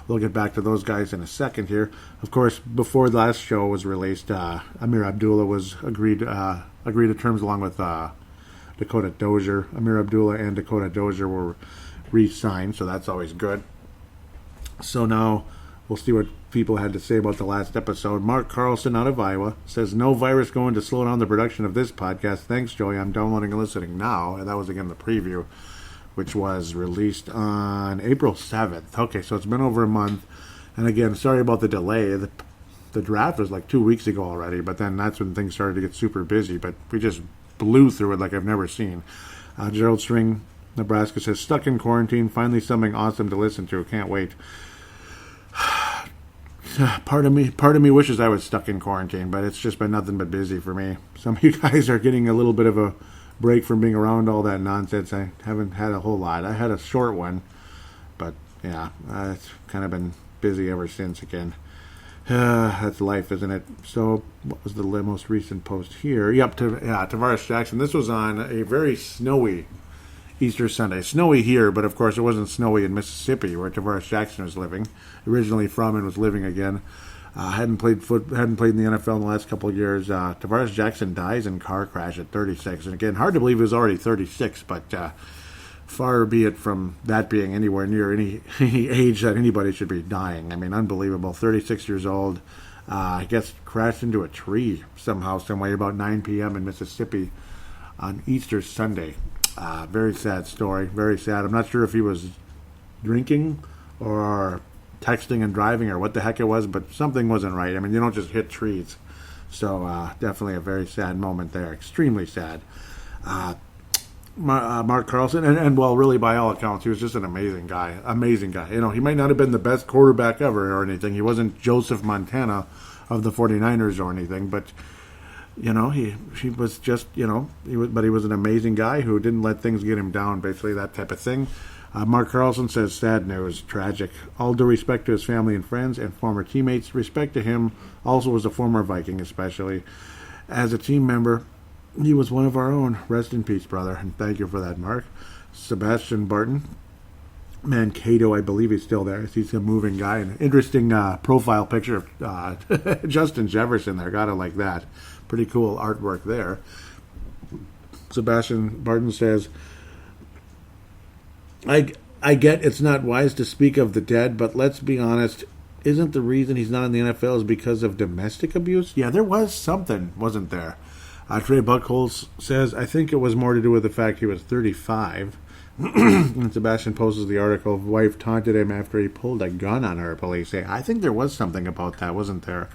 We'll get back to those guys in a second here. Of course, before the last show was released, Amir Abdullah was agreed to terms along with Dakota Dozier. Amir Abdullah and Dakota Dozier were re-signed, so that's always good. So now we'll see what people had to say about the last episode. Mark Carlson out of Iowa says, no virus going to slow down the production of this podcast. Thanks, Joey. I'm downloading and listening now. And that was, again, the preview, which was released on April 7th. Okay, so it's been over a month. And again, sorry about the delay. The draft was like 2 weeks ago already, but then that's when things started to get super busy. But we just blew through it like I've never seen. Gerald String, Nebraska says, stuck in quarantine. Finally something awesome to listen to. Can't wait. Part of me wishes I was stuck in quarantine, but it's just been nothing but busy for me. Some of you guys are getting a little bit of a break from being around all that nonsense. I haven't had a whole lot. I had a short one, but yeah, it's kind of been busy ever since again. That's life, isn't it? So, what was the most recent post here? Yep, Tavares Jackson. This was on a very snowy Easter Sunday. Snowy here, but of course it wasn't snowy in Mississippi, where Tavares Jackson was living. Originally from and was living again. Hadn't played in the NFL in the last couple of years. Tavares Jackson dies in car crash at 36. And again, hard to believe he was already 36, but far be it from that being anywhere near any age that anybody should be dying. I mean, unbelievable. 36 years old. I guess crashed into a tree somehow, some way, about 9 p.m. in Mississippi on Easter Sunday. Very sad story. Very sad. I'm not sure if he was drinking or texting and driving or what the heck it was, but something wasn't right. I mean, you don't just hit trees. So definitely a very sad moment there. Extremely sad. Mark Carlson, and well, really by all accounts, he was just an amazing guy. Amazing guy. You know, he might not have been the best quarterback ever or anything. He wasn't Joseph Montana of the 49ers or anything, but you know, he was just, you know, he was an amazing guy who didn't let things get him down, basically, that type of thing. Mark Carlson says, sad news, tragic. All due respect to his family and friends and former teammates. Respect to him, also as a former Viking, especially. As a team member, he was one of our own. Rest in peace, brother, and thank you for that, Mark. Sebastian Barton. Mankato, I believe he's still there. He's a moving guy. An interesting profile picture of Justin Jefferson there. Gotta like that. Pretty cool artwork there. Sebastian Barton says, I get it's not wise to speak of the dead, but let's be honest, isn't the reason he's not in the NFL is because of domestic abuse? Yeah, there was something, wasn't there? Trey Buckholz says, I think it was more to do with the fact he was 35. And Sebastian posts the article, wife taunted him after he pulled a gun on her, police say. I think there was something about that, wasn't there?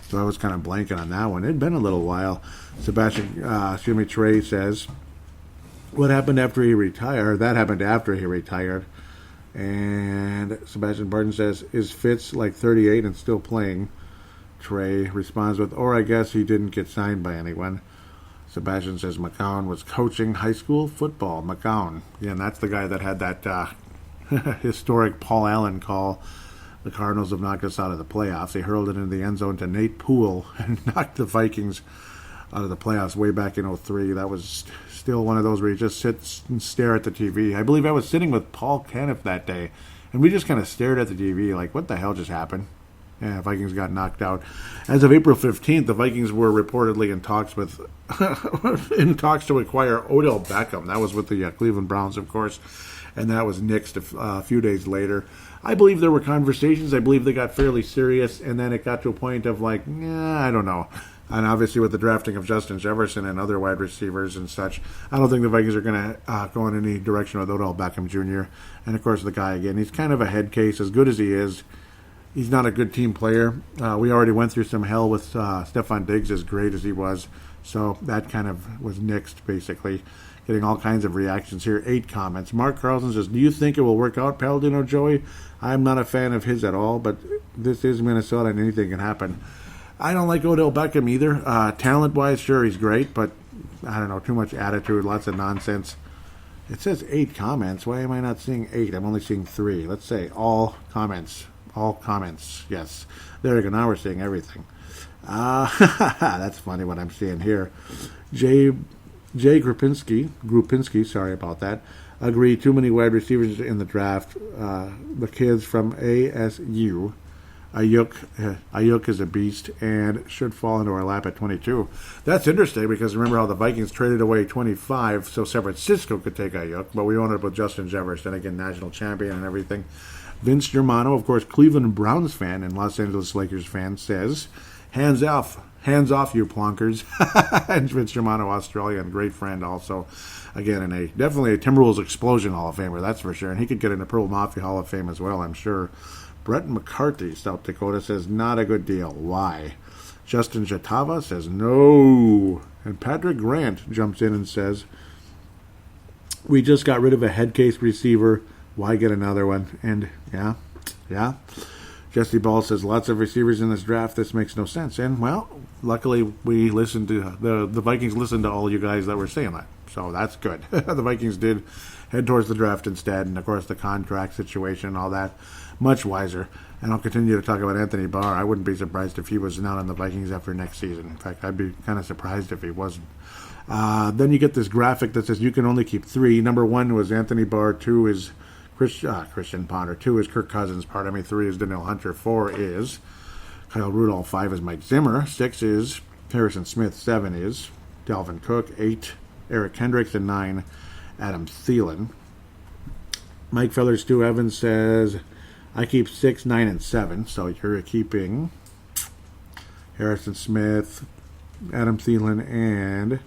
So I was kind of blanking on that one. It had been a little while. Trey says, what happened after he retired? That happened after he retired. And Sebastian Barton says, is Fitz like 38 and still playing? Trey responds with, or I guess he didn't get signed by anyone. Sebastian says McCown was coaching high school football. McCown. Yeah, and that's the guy that had that historic Paul Allen call. The Cardinals have knocked us out of the playoffs. They hurled it into the end zone to Nate Poole and knocked the Vikings out of the playoffs way back in 2003. That was still one of those where you just sit and stare at the TV. I believe I was sitting with Paul Caniff that day, and we just kind of stared at the TV like, what the hell just happened? Yeah, Vikings got knocked out. As of April 15th, the Vikings were reportedly in talks to acquire Odell Beckham. That was with the Cleveland Browns, of course, and that was nixed a few days later. I believe there were conversations. I believe they got fairly serious, and then it got to a point of like, I don't know. And obviously with the drafting of Justin Jefferson and other wide receivers and such, I don't think the Vikings are going to go in any direction with Odell Beckham Jr. And, of course, the guy, again, he's kind of a head case. As good as he is, he's not a good team player. We already went through some hell with Stephon Diggs, as great as he was. So that kind of was nixed, basically. Getting all kinds of reactions here. 8 comments. Mark Carlson says, do you think it will work out, Paladino Joey? I'm not a fan of his at all, but this is Minnesota and anything can happen. I don't like Odell Beckham either. Talent-wise, sure, he's great, but I don't know, too much attitude, lots of nonsense. It says 8 comments. Why am I not seeing 8? I'm only seeing 3. Let's say all comments. All comments, yes. There we go. Now we're seeing everything. That's funny what I'm seeing here. Jay Grupinski, sorry about that, agree too many wide receivers in the draft. The kids from ASU, Ayuk is a beast and should fall into our lap at 22. That's interesting because remember how the Vikings traded away 25 so San Francisco could take Ayuk, but we owned it with Justin Jefferson, again, national champion and everything. Vince Germano, of course, Cleveland Browns fan and Los Angeles Lakers fan, says, hands off, you plonkers. And Vince Germano, Australian, great friend also. Again, definitely a Timberwolves Explosion Hall of Famer, that's for sure. And he could get in the Purple Mafia Hall of Fame as well, I'm sure. Brett McCarthy, South Dakota, says, not a good deal. Why? Justin Jatava says, no. And Patrick Grant jumps in and says, we just got rid of a head case receiver. Why get another one? And, yeah. Jesse Ball says, lots of receivers in this draft. This makes no sense. And, well, luckily we listened to, the Vikings listened to all you guys that were saying that. So that's good. The Vikings did head towards the draft instead. And, of course, the contract situation and all that. Much wiser. And I'll continue to talk about Anthony Barr. I wouldn't be surprised if he was not on the Vikings after next season. In fact, I'd be kind of surprised if he wasn't. Then you get this graphic that says you can only keep 3. Number 1 was Anthony Barr. 2 is Christian Ponder. 2 is Kirk Cousins. 3 is Danielle Hunter. 4 is Kyle Rudolph. 5 is Mike Zimmer. 6 is Harrison Smith. 7 is Dalvin Cook. 8, Eric Kendricks. And 9, Adam Thielen. Mike Feller Stu Evans says, I keep 6, 9, and 7. So you're keeping Harrison Smith, Adam Thielen, and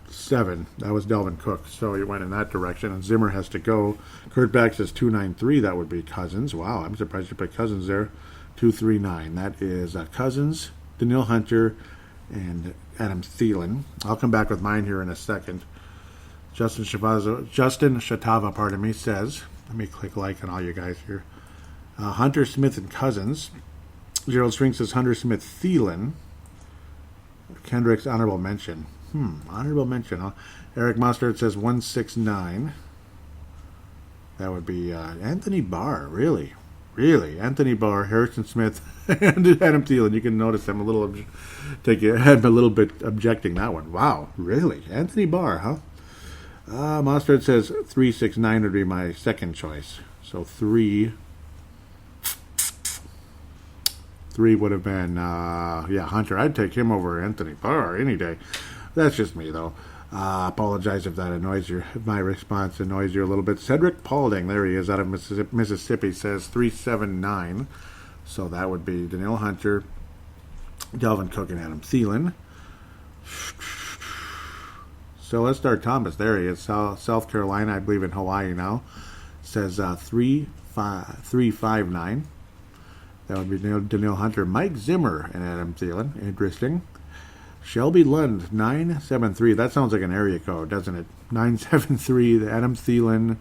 7. That was Dalvin Cook. So you went in that direction. And Zimmer has to go. Kurt Back says 2, 9, 3. That would be Cousins. Wow, I'm surprised you put Cousins there. 2, 3, 9. That is Cousins, Danielle Hunter, and Adam Thielen. I'll come back with mine here in a second. Justin Shatava, says, let me click like on all you guys here. Hunter, Smith, and Cousins. Gerald String says Hunter, Smith, Thielen. Kendrick's honorable mention. Honorable mention, huh? Eric Mostert says 169. That would be Anthony Barr, really. Anthony Barr, Harrison Smith, and Adam Thielen. You can notice I'm a little bit objecting that one. Wow, really? Anthony Barr, huh? Mostert says 369 would be my second choice. So 3, 3 would have been, Hunter. I'd take him over Anthony Barr any day. That's just me, though. Apologize if that annoys you. If my response annoys you a little bit. Cedric Paulding, there he is, out of Mississippi, says 379. So that would be Danielle Hunter, Dalvin Cook, and Adam Thielen. So let's start Thomas. There he is, South Carolina, I believe in Hawaii now. Says 359. That would be Danielle Hunter, Mike Zimmer, and Adam Thielen. Interesting. Shelby Lund, 973. That sounds like an area code, doesn't it? 973, Adam Thielen,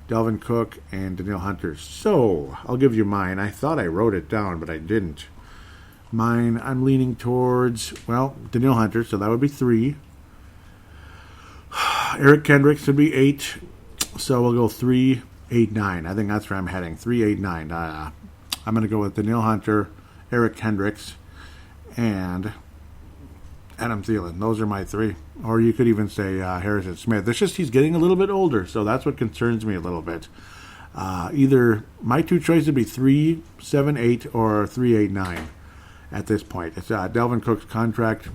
Dalvin Cook, and Danielle Hunter. So, I'll give you mine. I thought I wrote it down, but I didn't. Mine, I'm leaning towards, Danielle Hunter, so that would be 3. Eric Kendricks would be 8. So we'll go 389. I think that's where I'm heading. 389. I'm going to go with Danielle Hunter, Eric Kendricks, and Adam Thielen. Those are my 3. Or you could even say Harrison Smith. It's just he's getting a little bit older, so that's what concerns me a little bit. Either my 2 choices would be 378 or 389 at this point. It's Dalvin Cook's contract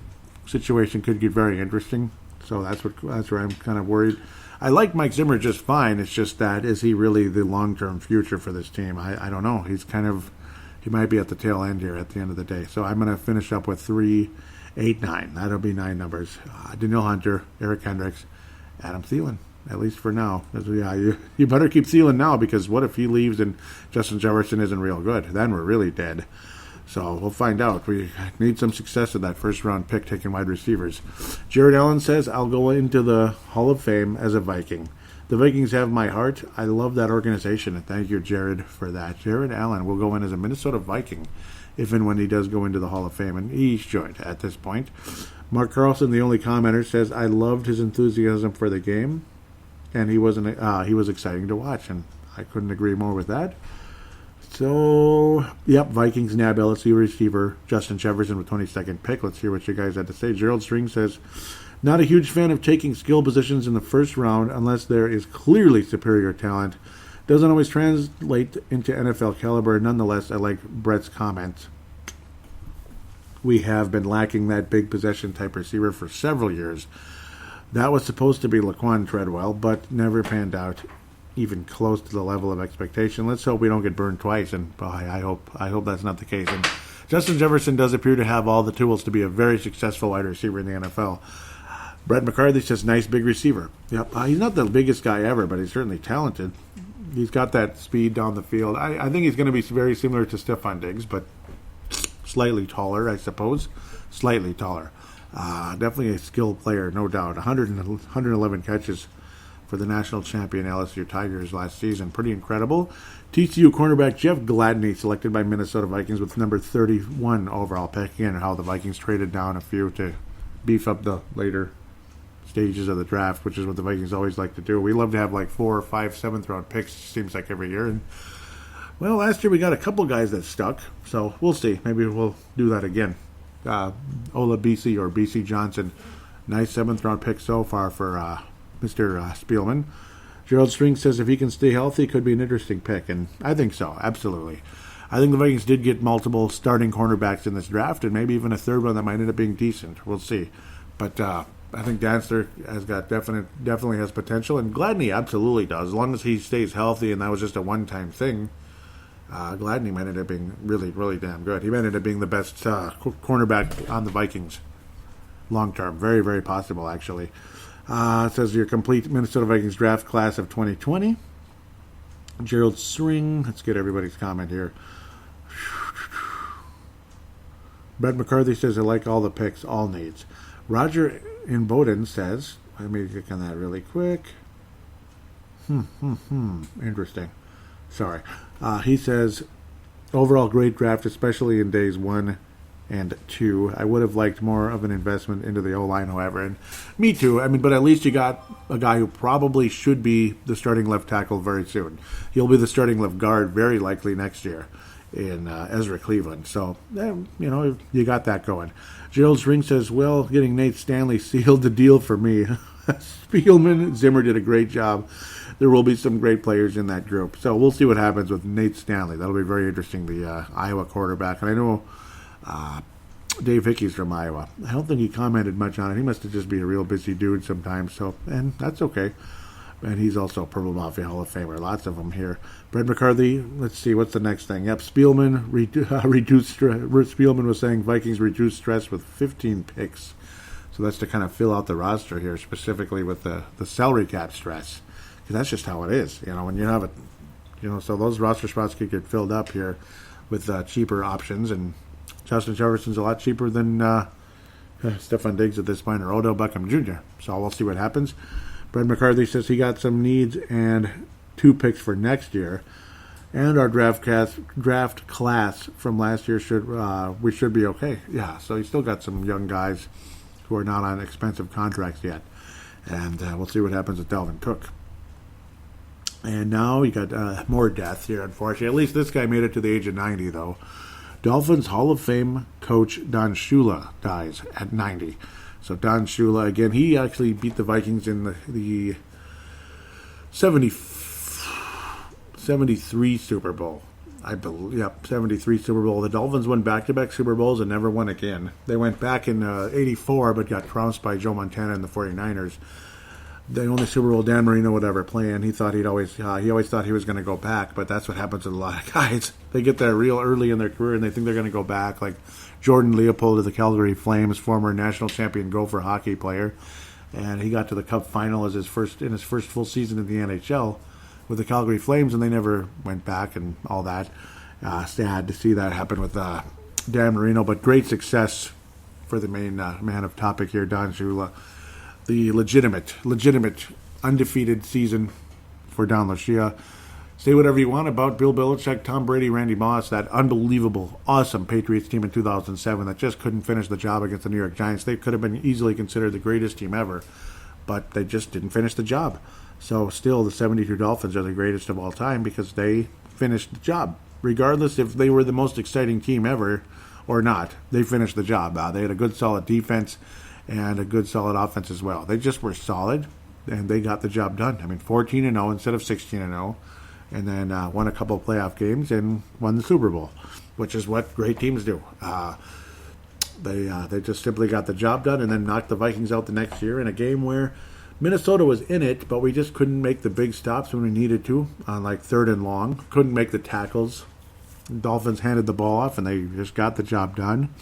situation could get very interesting, so that's where I'm kind of worried. I like Mike Zimmer just fine. It's just that, is he really the long-term future for this team? I don't know. He might be at the tail end here at the end of the day. So I'm going to finish up with 389. That'll be 9 numbers. Danielle Hunter, Eric Kendricks, Adam Thielen, at least for now. You better keep Thielen now, because what if he leaves and Justin Jefferson isn't real good? Then we're really dead. So we'll find out. We need some success with that first-round pick taking wide receivers. Jared Allen says, I'll go into the Hall of Fame as a Viking. The Vikings have my heart. I love that organization, and thank you, Jared, for that. Jared Allen will go in as a Minnesota Viking if and when he does go into the Hall of Fame, and he should at this point. Mark Carlson, the only commenter, says, I loved his enthusiasm for the game, and he was exciting to watch, and I couldn't agree more with that. So, Vikings nab LSU receiver Justin Jefferson with 22nd pick. Let's hear what you guys had to say. Gerald String says, not a huge fan of taking skill positions in the first round unless there is clearly superior talent. Doesn't always translate into NFL caliber. Nonetheless, I like Brett's comment. We have been lacking that big possession type receiver for several years. That was supposed to be Laquan Treadwell, but never panned out even close to the level of expectation. Let's hope we don't get burned twice, and I hope that's not the case. And Justin Jefferson does appear to have all the tools to be a very successful wide receiver in the NFL. Brett McCarthy says, nice big receiver. He's not the biggest guy ever, but he's certainly talented. He's got that speed down the field. I think he's going to be very similar to Stephon Diggs, but slightly taller, I suppose. Slightly taller. Definitely a skilled player, no doubt. 111 catches for the national champion LSU Tigers last season. Pretty incredible. TCU cornerback Jeff Gladney selected by Minnesota Vikings with number 31 overall pick. Again, how the Vikings traded down a few to beef up the later stages of the draft, which is what the Vikings always like to do. We love to have like 4 or 5 7th-round picks, seems like every year. And last year we got a couple guys that stuck, so we'll see. Maybe we'll do that again. Ola BC or BC Johnson, nice 7th-round pick so far for Mr. Spielman. Gerald String says if he can stay healthy, it could be an interesting pick, and I think so, absolutely. I think the Vikings did get multiple starting cornerbacks in this draft, and maybe even a third one that might end up being decent. We'll see. But I think Danster has got definitely has potential, and Gladney absolutely does, as long as he stays healthy, and that was just a one-time thing. Gladney might end up being really, really damn good. He might end up being the best cornerback on the Vikings long-term. Very, very possible, actually. It says your complete Minnesota Vikings draft class of 2020. Gerald String. Let's get everybody's comment here. Brett McCarthy says, I like all the picks, all needs. Roger in Bowden says, let me click on that really quick. Interesting. Sorry. He says, overall great draft, especially in days 1 and 2. I would have liked more of an investment into the O-line, however. And me too. But at least you got a guy who probably should be the starting left tackle very soon. He'll be the starting left guard very likely next year in Ezra Cleveland. So, you got that going. Gerald String says, getting Nate Stanley sealed the deal for me. Spielman, Zimmer did a great job. There will be some great players in that group. So we'll see what happens with Nate Stanley. That'll be very interesting, the Iowa quarterback. And I know Dave Hickey's from Iowa. I don't think he commented much on it. He must have just been a real busy dude sometimes. So, and that's okay. And he's also a Purple Mafia Hall of Famer. Lots of them here. Brett McCarthy, let's see, what's the next thing? Yep, Spielman reduced stress. Spielman was saying Vikings reduced stress with 15 picks. So that's to kind of fill out the roster here, specifically with the salary cap stress. Because that's just how it is. When you have it, so those roster spots could get filled up here with cheaper options. And Justin Jefferson's a lot cheaper than Stephon Diggs at this point, or Odell Beckham Jr. So we'll see what happens. Brett McCarthy says he got some needs and 2 picks for next year. And our draft class from last year we should be okay. Yeah, so he's still got some young guys who are not on expensive contracts yet. And we'll see what happens with Dalvin Cook. And now you got more death here, unfortunately. At least this guy made it to the age of 90, though. Dolphins Hall of Fame coach Don Shula dies at 90. So Don Shula, again, he actually beat the Vikings in the 73 Super Bowl. I believe, 73 Super Bowl. The Dolphins won back-to-back Super Bowls and never won again. They went back in 84, but got trounced by Joe Montana and the 49ers. The only Super Bowl Dan Marino would ever play in. He always thought he was going to go back, but that's what happens with a lot of guys. They get there real early in their career and they think they're going to go back. Like Jordan Leopold of the Calgary Flames, former national champion Gopher hockey player, and he got to the Cup final as his first full season in the NHL with the Calgary Flames, and they never went back and all that. Sad to see that happen with Dan Marino, but great success for the main man of topic here, Don Shula. The legitimate, undefeated season for Don Lucia. Say whatever you want about Bill Belichick, Tom Brady, Randy Moss, that unbelievable, awesome Patriots team in 2007 that just couldn't finish the job against the New York Giants. They could have been easily considered the greatest team ever, but they just didn't finish the job. So still, the 72 Dolphins are the greatest of all time because they finished the job. Regardless if they were the most exciting team ever or not, they finished the job. They had a good, solid defense and a good, solid offense as well. They just were solid, and they got the job done. 14-0 instead of 16-0, and then won a couple of playoff games and won the Super Bowl, which is what great teams do. They just simply got the job done and then knocked the Vikings out the next year in a game where Minnesota was in it, but we just couldn't make the big stops when we needed to on like 3rd and long. Couldn't make the tackles. The Dolphins handed the ball off, and they just got the job done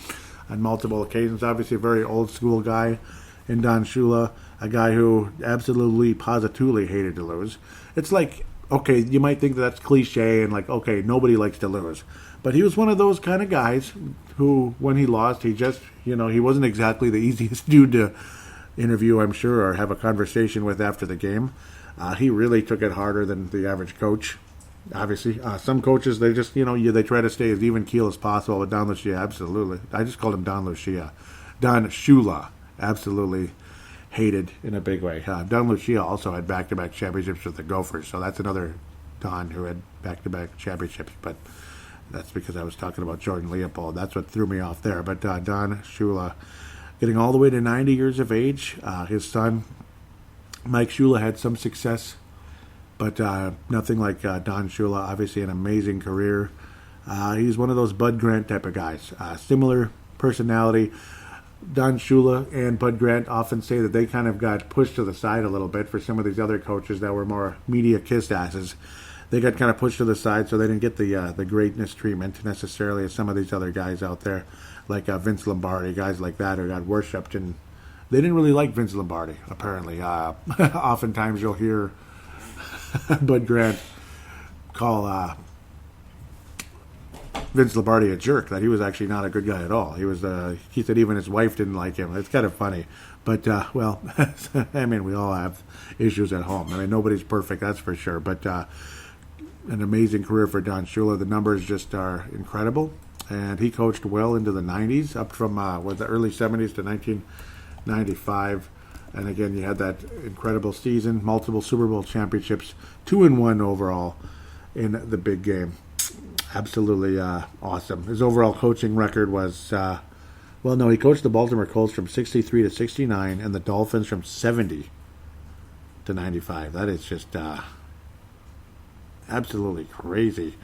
on multiple occasions. Obviously a very old school guy in Don Shula, a guy who absolutely, positively hated to lose. It's like, okay, you might think that's cliche and like, okay, nobody likes to lose. But he was one of those kind of guys who, when he lost, he just, he wasn't exactly the easiest dude to interview, I'm sure, or have a conversation with after the game. He really took it harder than the average coach. Obviously, some coaches, they just, they try to stay as even keel as possible. But Don Lucia, absolutely. I just called him Don Lucia. Don Shula, absolutely hated in a big way. Don Lucia also had back-to-back championships with the Gophers, so that's another Don who had back-to-back championships. But that's because I was talking about Jordan Leopold. That's what threw me off there. But Don Shula, getting all the way to 90 years of age. His son, Mike Shula, had some success, but nothing like Don Shula. Obviously an amazing career. He's one of those Bud Grant type of guys. Similar personality. Don Shula and Bud Grant often say that they kind of got pushed to the side a little bit for some of these other coaches that were more media kiss asses. They got kind of pushed to the side, so they didn't get the greatness treatment necessarily as some of these other guys out there, like Vince Lombardi, guys like that who got worshipped. And they didn't really like Vince Lombardi, apparently. Oftentimes you'll hear Bud Grant call Vince Lombardi a jerk, that he was actually not a good guy at all. He said even his wife didn't like him. It's kind of funny. But, well, we all have issues at home. Nobody's perfect, that's for sure. But an amazing career for Don Shula. The numbers just are incredible. And he coached well into the 90s, up from the early 70s to 1995. And again, you had that incredible season, multiple Super Bowl championships, 2-1 overall in the big game. Absolutely awesome. His overall coaching record was, he coached the Baltimore Colts from 63 to 69 and the Dolphins from 70 to 95. That is just absolutely crazy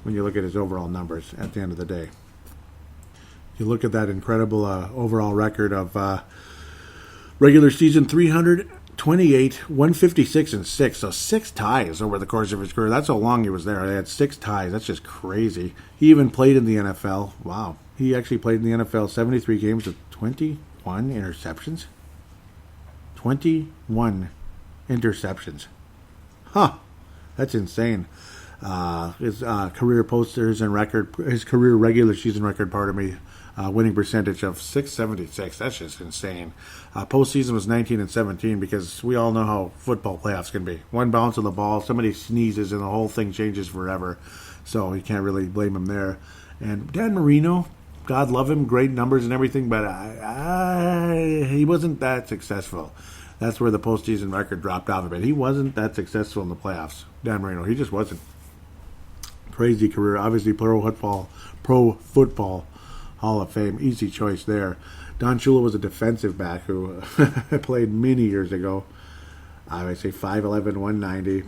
when you look at his overall numbers at the end of the day. You look at that incredible overall record of regular season 328, 156, and 6. So 6 ties over the course of his career. That's how long he was there. They had 6 ties. That's just crazy. He even played in the NFL. Wow. He actually played in the NFL 73 games with 21 interceptions. 21 interceptions. Huh. That's insane. His career posters and record, his career regular season record, winning percentage of .676. That's just insane. Postseason was 19-17 because we all know how football playoffs can be. One bounce of the ball, somebody sneezes, and the whole thing changes forever. So you can't really blame him there. And Dan Marino, God love him, great numbers and everything, but he wasn't that successful. That's where the postseason record dropped off a bit. He wasn't that successful in the playoffs, Dan Marino. He just wasn't. Crazy career. Obviously, Pro Football Hall of Fame. Easy choice there. Don Shula was a defensive back who played many years ago. I would say 5'11", 190.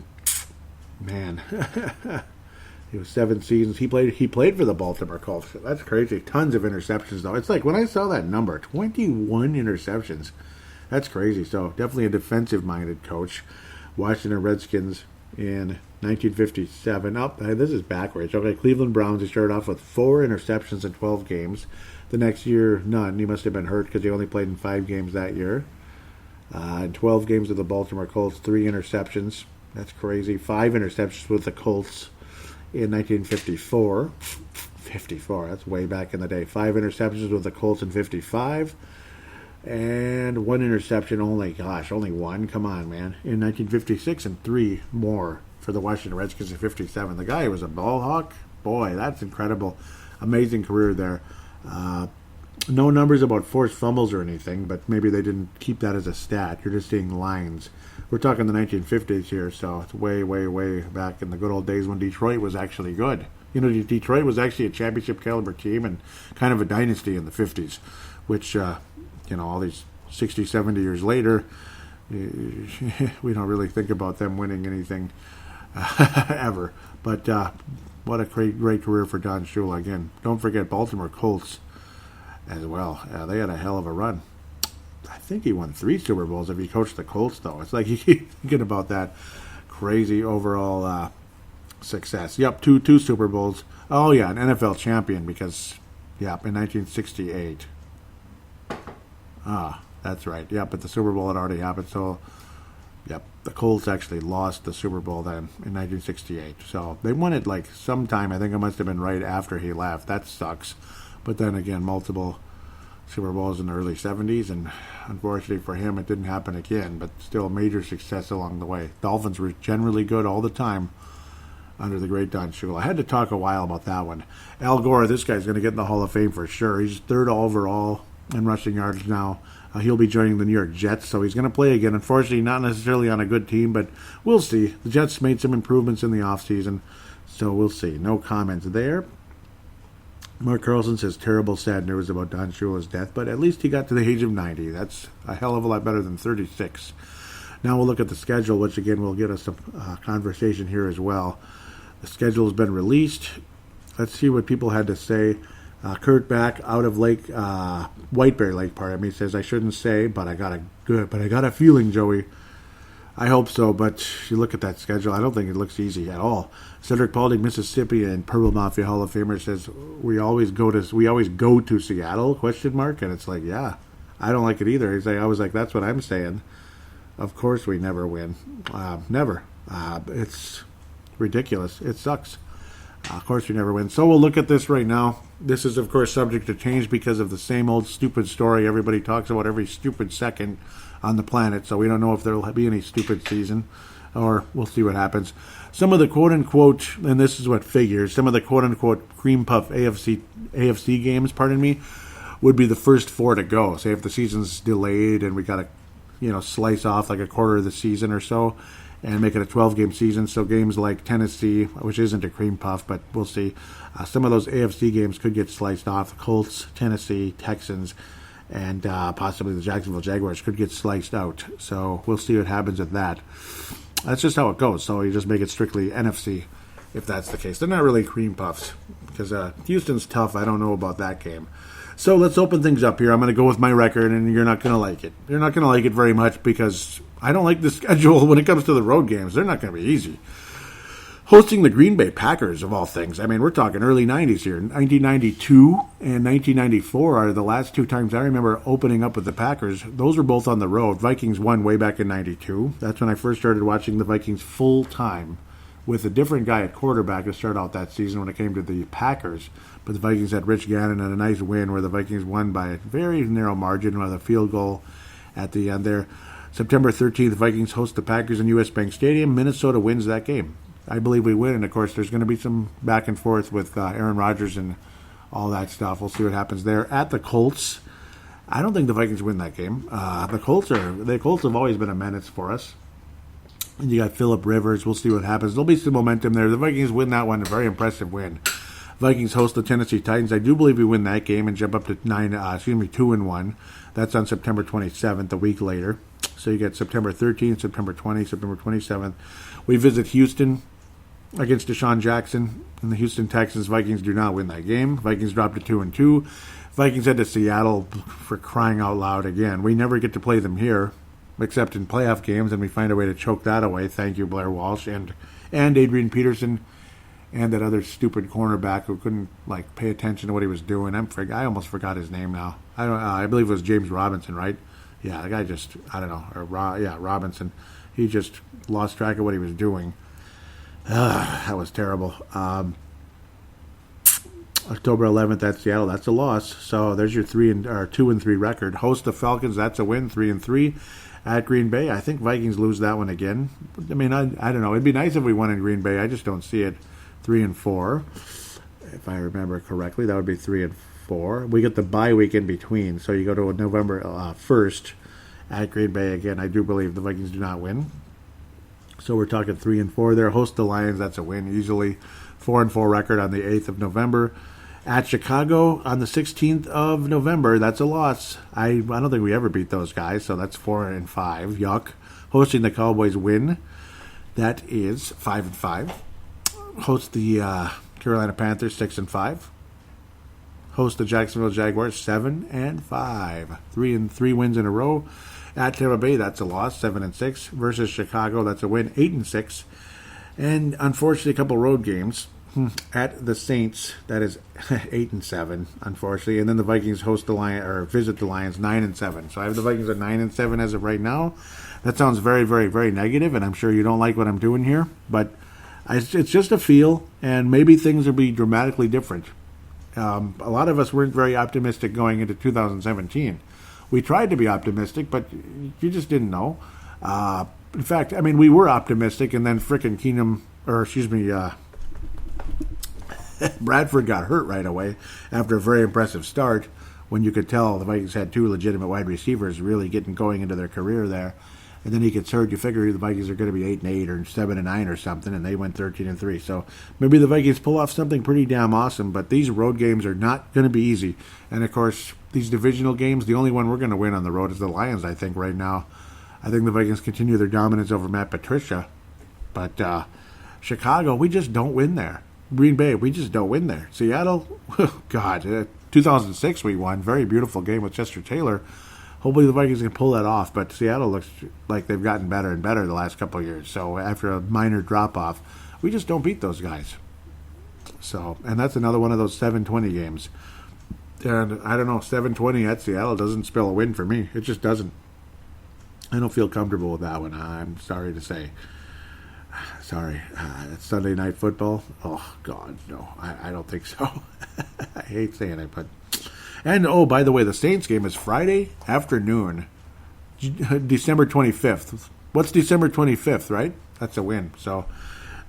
Man. He was 7 seasons. He played for the Baltimore Colts. That's crazy. Tons of interceptions, though. It's like when I saw that number, 21 interceptions. That's crazy. So definitely a defensive-minded coach. Washington Redskins in 1957. This is backwards. Okay, Cleveland Browns. He started off with 4 interceptions in 12 games. The next year, none. He must have been hurt because he only played in 5 games that year. In 12 games with the Baltimore Colts, 3 interceptions. That's crazy. 5 interceptions with the Colts in 1954. 54, that's way back in the day. 5 interceptions with the Colts in 55. And 1 interception only. Gosh, only 1. Come on, man. In 1956, and 3 more for the Washington Redskins in 57. The guy was a ball hawk. Boy, that's incredible. Amazing career there. No numbers about forced fumbles or anything, but maybe they didn't keep that as a stat. You're just seeing lines. We're talking the 1950s here, so it's way, way, way back in the good old days when Detroit was actually good. You know, Detroit was actually a championship caliber team and kind of a dynasty in the 50s, which, all these 60, 70 years later, we don't really think about them winning anything ever. But what a great career for Don Shula. Again, don't forget Baltimore Colts as well. They had a hell of a run. I think he won 3 Super Bowls if he coached the Colts, though. It's like you keep thinking about that crazy overall success. Yep, two Super Bowls. Oh, yeah, an NFL champion because, in 1968. That's right. Yep, but the Super Bowl had already happened, so, the Colts actually lost the Super Bowl then in 1968. So they won it like sometime. I think it must have been right after he left. That sucks. But then again, multiple Super Bowls in the early 70s, and unfortunately for him, it didn't happen again, but still a major success along the way. Dolphins were generally good all the time under the great Don Shula. I had to talk a while about that one. Al Gore, this guy's going to get in the Hall of Fame for sure. He's 3rd overall in rushing yards now. He'll be joining the New York Jets, so he's going to play again. Unfortunately, not necessarily on a good team, but we'll see. The Jets made some improvements in the offseason, so we'll see. No comments there. Mark Carlson says terrible, sad news about Don Shula's death, but at least he got to the age of 90. That's a hell of a lot better than 36. Now we'll look at the schedule, which again will get us some conversation here as well. The schedule has been released. Let's see what people had to say. Kurt Back out of Whiteberry Lake, says I shouldn't say, but I got a feeling, Joey. I hope so, but you look at that schedule, I don't think it looks easy at all. Cedric Paulding, Mississippi, and Purple Mafia Hall of Famer says we always go to Seattle? ? And it's like, yeah, I don't like it either. He's like, I was like, that's what I'm saying. Of course, we never win, never. It's ridiculous. It sucks. Of course, we never win. So we'll look at this right now. This is, of course, subject to change because of the same old stupid story everybody talks about every stupid second on the planet. So we don't know if there will be any stupid season, or we'll see what happens. Some of the quote-unquote, and this is what figures, some of the quote-unquote cream puff AFC games, would be the first 4 to go. Say if the season's delayed and we got to, slice off like a quarter of the season or so, and make it a 12-game season. So games like Tennessee, which isn't a cream puff, but we'll see. Some of those AFC games could get sliced off. Colts, Tennessee, Texans, and possibly the Jacksonville Jaguars could get sliced out. So we'll see what happens with that. That's just how it goes. So you just make it strictly NFC if that's the case. They're not really cream puffs because Houston's tough. I don't know about that game. So let's open things up here. I'm going to go with my record, and you're not going to like it. You're not going to like it very much because I don't like the schedule when it comes to the road games. They're not going to be easy. Hosting the Green Bay Packers, of all things. I mean, we're talking early 90s here. 1992 and 1994 are the last two times I remember opening up with the Packers. Those were both on the road. Vikings won way back in 92. That's when I first started watching the Vikings full time with a different guy at quarterback to start out that season when it came to the Packers. But the Vikings had Rich Gannon and a nice win where the Vikings won by a very narrow margin with a field goal at the end there. September 13th, Vikings host the Packers in U.S. Bank Stadium. Minnesota wins that game. I believe we win, and of course there's going to be some back and forth with Aaron Rodgers and all that stuff. We'll see what happens there. At the Colts, I don't think the Vikings win that game. The Colts have always been a menace for us. And you got Phillip Rivers. We'll see what happens. There'll be some momentum there. The Vikings win that one, a very impressive win. Vikings host the Tennessee Titans. I do believe we win that game and jump up to 2-1. That's on September 27th, a week later. So you get September 13th, September 20th, September 27th. We visit Houston against Deshaun Jackson and the Houston Texans. Vikings do not win that game. Vikings drop to 2-2. Vikings head to Seattle for crying out loud again. We never get to play them here, except in playoff games, and we find a way to choke that away. Thank you, Blair Walsh and Adrian Peterson and that other stupid cornerback who couldn't pay attention to what he was doing. I almost forgot his name now. I believe it was James Robinson, right? Yeah, the guy just Robinson. He just lost track of what he was doing. That was terrible. October 11th at Seattle. That's a loss. So there's your 2-3 record. Host the Falcons. That's a win. 3-3 at Green Bay. I think Vikings lose that one again. I mean, I don't know. It'd be nice if we won in Green Bay. I just don't see it. 3-4, if I remember correctly. That would be 3-4. We get the bye week in between. So you go to November 1st at Green Bay again. I do believe the Vikings do not win. So we're talking 3-4 there. Host the Lions. That's a win easily. 4-4 record on the 8th of November. At Chicago on the 16th of November. That's a loss. I don't think we ever beat those guys. So that's 4-5. Yuck. Hosting the Cowboys win. That is 5-5. Host the Carolina Panthers 6-5. Host the Jacksonville Jaguars 7-5. 3-3 wins in a row. At Tampa Bay, that's a loss, 7-6. Versus Chicago, that's a win, 8-6. And unfortunately, a couple road games. At the Saints, that is 8-7, unfortunately. And then the Vikings host the Lions or visit the Lions 9-7. So I have the Vikings at 9-7 as of right now. That sounds very, very, very negative, and I'm sure you don't like what I'm doing here, but it's just a feel, and maybe things will be dramatically different. A lot of us weren't very optimistic going into 2017. We tried to be optimistic, but you just didn't know. In fact, I mean, we were optimistic, and then frickin' Bradford got hurt right away after a very impressive start when you could tell the Vikings had two legitimate wide receivers really getting going into their career there. And then he gets hurt. You figure the Vikings are going to be 8-8 or 7-9 or something, and they went 13-3. So maybe the Vikings pull off something pretty damn awesome. But these road games are not going to be easy. And of course, these divisional games, the only one we're going to win on the road is the Lions. I think right now, I think the Vikings continue their dominance over Matt Patricia. But Chicago, we just don't win there. Green Bay, we just don't win there. Seattle, God, 2006 we won. Very beautiful game with Chester Taylor. Hopefully the Vikings can pull that off, but Seattle looks like they've gotten better and better the last couple of years. So after a minor drop-off, we just don't beat those guys. So, and that's another one of those 7-20 games. And I don't know, 7-20 at Seattle doesn't spell a win for me. It just doesn't. I don't feel comfortable with that one, I'm sorry to say. Sorry. It's Sunday Night Football. Oh, God, no. I don't think so. I hate saying it, but... And, oh, by the way, the Saints game is Friday afternoon, December 25th. What's December 25th, right? That's a win. So,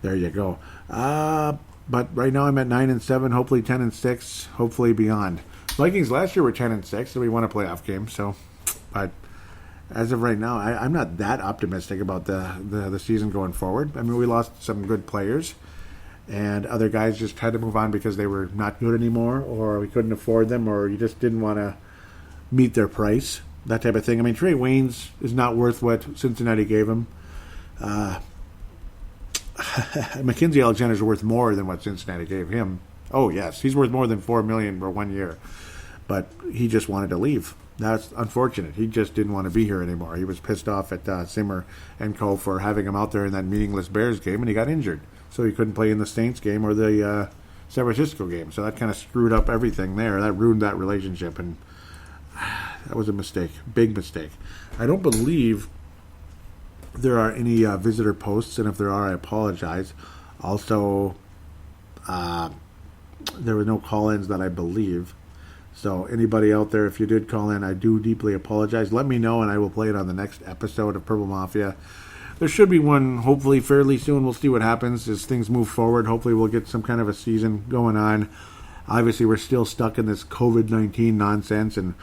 there you go. But right now I'm at 9-7, hopefully 10-6, hopefully beyond. Vikings last year were 10-6, so we won a playoff game. So, but as of right now, I'm not that optimistic about the season going forward. I mean, we lost some good players. And other guys just had to move on because they were not good anymore, or we couldn't afford them, or you just didn't want to meet their price, that type of thing. I mean, Trey Waynes is not worth what Cincinnati gave him. Mackenzie Alexander's worth more than what Cincinnati gave him. Oh, yes, he's worth more than $4 million for 1 year. But he just wanted to leave. That's unfortunate. He just didn't want to be here anymore. He was pissed off at Zimmer and co. for having him out there in that meaningless Bears game, and he got injured. So he couldn't play in the Saints game or the San Francisco game. So that kind of screwed up everything there. That ruined that relationship, and that was a mistake. Big mistake. I don't believe there are any visitor posts, and if there are, I apologize. Also, there were no call-ins that I believe. So anybody out there, if you did call in, I do deeply apologize. Let me know, and I will play it on the next episode of Purple Mafia. There should be one, hopefully, fairly soon. We'll see what happens as things move forward. Hopefully we'll get some kind of a season going on. Obviously, we're still stuck in this COVID-19 nonsense, and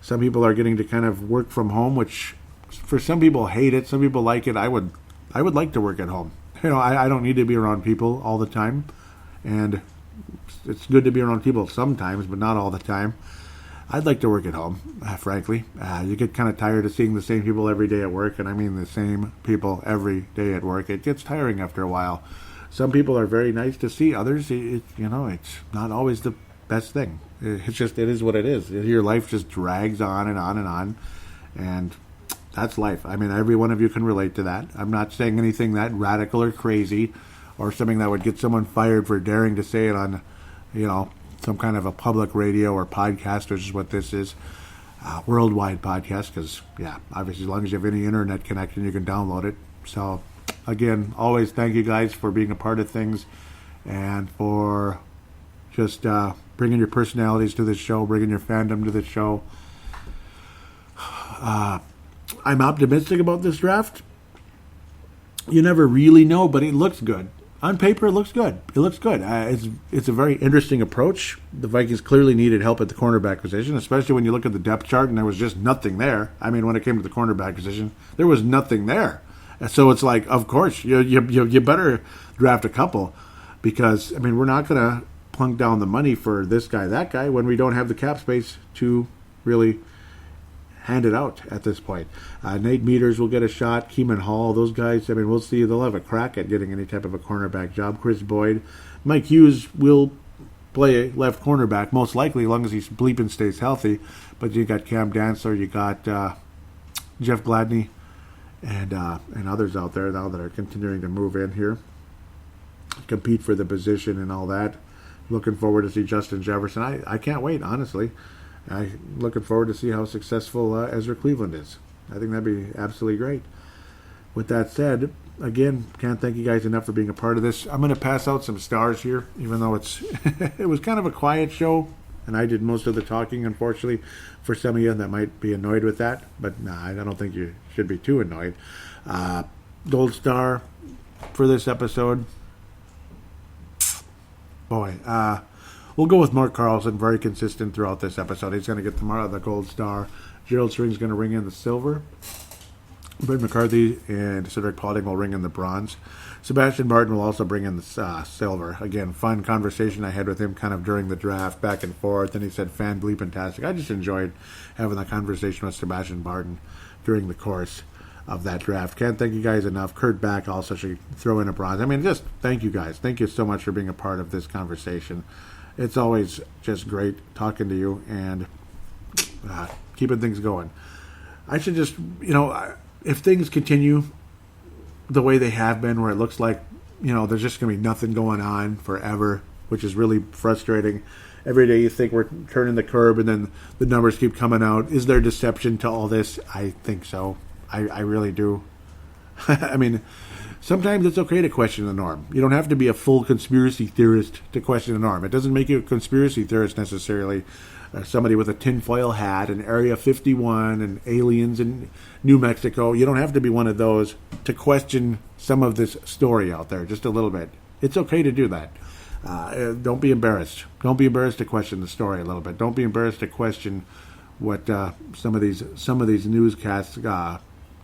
some people are getting to kind of work from home, which for some people hate it. Some people like it. I would like to work at home. You know, I don't need to be around people all the time, and it's good to be around people sometimes, but not all the time. I'd like to work at home, frankly. You get kind of tired of seeing the same people every day at work, and I mean the same people every day at work. It gets tiring after a while. Some people are very nice to see. Others, it's not always the best thing. It is what it is. Your life just drags on and on and on, and that's life. I mean, every one of you can relate to that. I'm not saying anything that radical or crazy or something that would get someone fired for daring to say it on, some kind of a public radio or podcast, which is what this is, worldwide podcast, because, obviously as long as you have any internet connection, you can download it. So, again, always thank you guys for being a part of things and for just bringing your personalities to this show, bringing your fandom to this show. I'm optimistic about this draft. You never really know, but it looks good. On paper, it looks good. It looks good. It's a very interesting approach. The Vikings clearly needed help at the cornerback position, especially when you look at the depth chart and there was just nothing there. I mean, when it came to the cornerback position, there was nothing there. So it's like, of course, you better draft a couple because, I mean, we're not going to plunk down the money for this guy, that guy, when we don't have the cap space to really hand it out at this point. Nate Meters will get a shot. Keeman Hall, those guys, I mean, we'll see. They'll have a crack at getting any type of a cornerback job. Chris Boyd. Mike Hughes will play left cornerback, most likely, as long as he bleeping stays healthy. But you got Cam Dantzler, you got Jeff Gladney, and others out there now that are continuing to move in here, compete for the position and all that. Looking forward to see Justin Jefferson. I can't wait, honestly. I'm looking forward to see how successful Ezra Cleveland is. I think that'd be absolutely great. With that said, again, can't thank you guys enough for being a part of this. I'm going to pass out some stars here, even though it was kind of a quiet show, and I did most of the talking, unfortunately, for some of you that might be annoyed with that. But nah, I don't think you should be too annoyed. Gold star for this episode. Boy, we'll go with Mark Carlson, very consistent throughout this episode. He's going to get the gold star. Gerald String's going to ring in the silver. Brent McCarthy and Cedric Paulding will ring in the bronze. Sebastian Barton will also bring in the silver. Again, fun conversation I had with him kind of during the draft, back and forth, and he said fan bleep-fantastic. I just enjoyed having that conversation with Sebastian Barton during the course of that draft. Can't thank you guys enough. Kurt Back also should throw in a bronze. I mean, just thank you guys. Thank you so much for being a part of this conversation. It's always just great talking to you and keeping things going. I should just, if things continue the way they have been, where it looks like, there's just going to be nothing going on forever, which is really frustrating. Every day you think we're turning the curb and then the numbers keep coming out. Is there deception to all this? I think so. I really do. I mean, sometimes it's okay to question the norm. You don't have to be a full conspiracy theorist to question the norm. It doesn't make you a conspiracy theorist necessarily. Somebody with a tinfoil hat and Area 51 and aliens in New Mexico. You don't have to be one of those to question some of this story out there just a little bit. It's okay to do that. Don't be embarrassed. Don't be embarrassed to question the story a little bit. Don't be embarrassed to question what some of these newscasts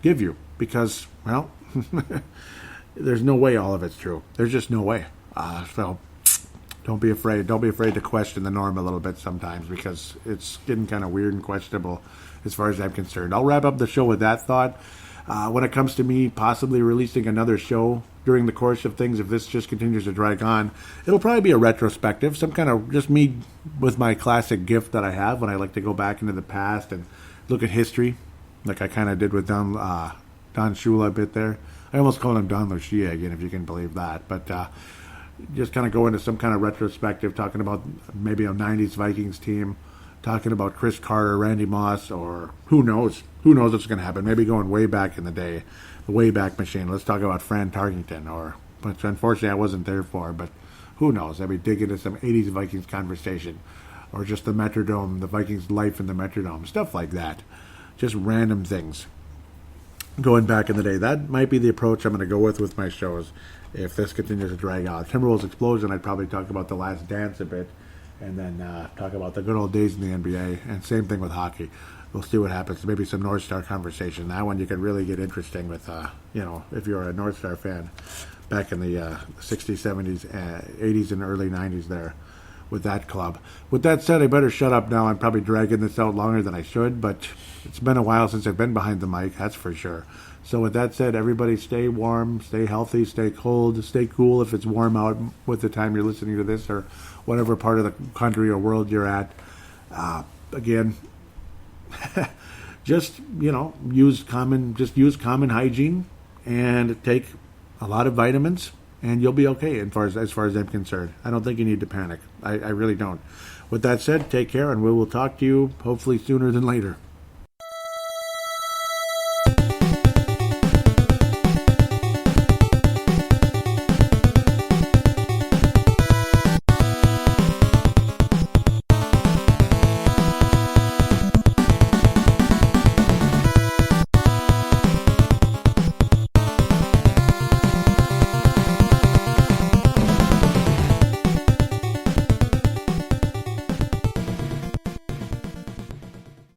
give you, because, well, there's no way all of it's true. There's just no way. So don't be afraid. Don't be afraid to question the norm a little bit sometimes, because it's getting kind of weird and questionable as far as I'm concerned. I'll wrap up the show with that thought. When it comes to me possibly releasing another show during the course of things, if this just continues to drag on, it'll probably be a retrospective, some kind of just me with my classic gift that I have when I like to go back into the past and look at history, like I kind of did with Don Shula a bit there. I almost called him Don Lucia again, if you can believe that. But just kind of go into some kind of retrospective, talking about maybe a 90s Vikings team, talking about Chris Carter, Randy Moss, or who knows what's going to happen. Maybe going way back in the day, the Wayback Machine. Let's talk about Fran Tarkington, which unfortunately I wasn't there for, but who knows? Maybe dig into some 80s Vikings conversation, or just the Metrodome, the Vikings' life in the Metrodome, stuff like that. Just random things going back in the day. That might be the approach I'm going to go with my shows if this continues to drag out. Timberwolves Explosion, I'd probably talk about The Last Dance a bit, and then talk about the good old days in the NBA, and same thing with hockey. We'll see what happens. Maybe some North Star conversation. That one you can really get interesting with, if you're a North Star fan back in the 60s, 70s, 80s, and early 90s there with that club. With that said, I better shut up now. I'm probably dragging this out longer than I should, but it's been a while since I've been behind the mic, that's for sure. So with that said, everybody stay warm, stay healthy, stay cold, stay cool if it's warm out with the time you're listening to this, or whatever part of the country or world you're at. Again, just use common hygiene and take a lot of vitamins, and you'll be okay as far as I'm concerned. I don't think you need to panic. I really don't. With that said, take care, and we will talk to you hopefully sooner than later.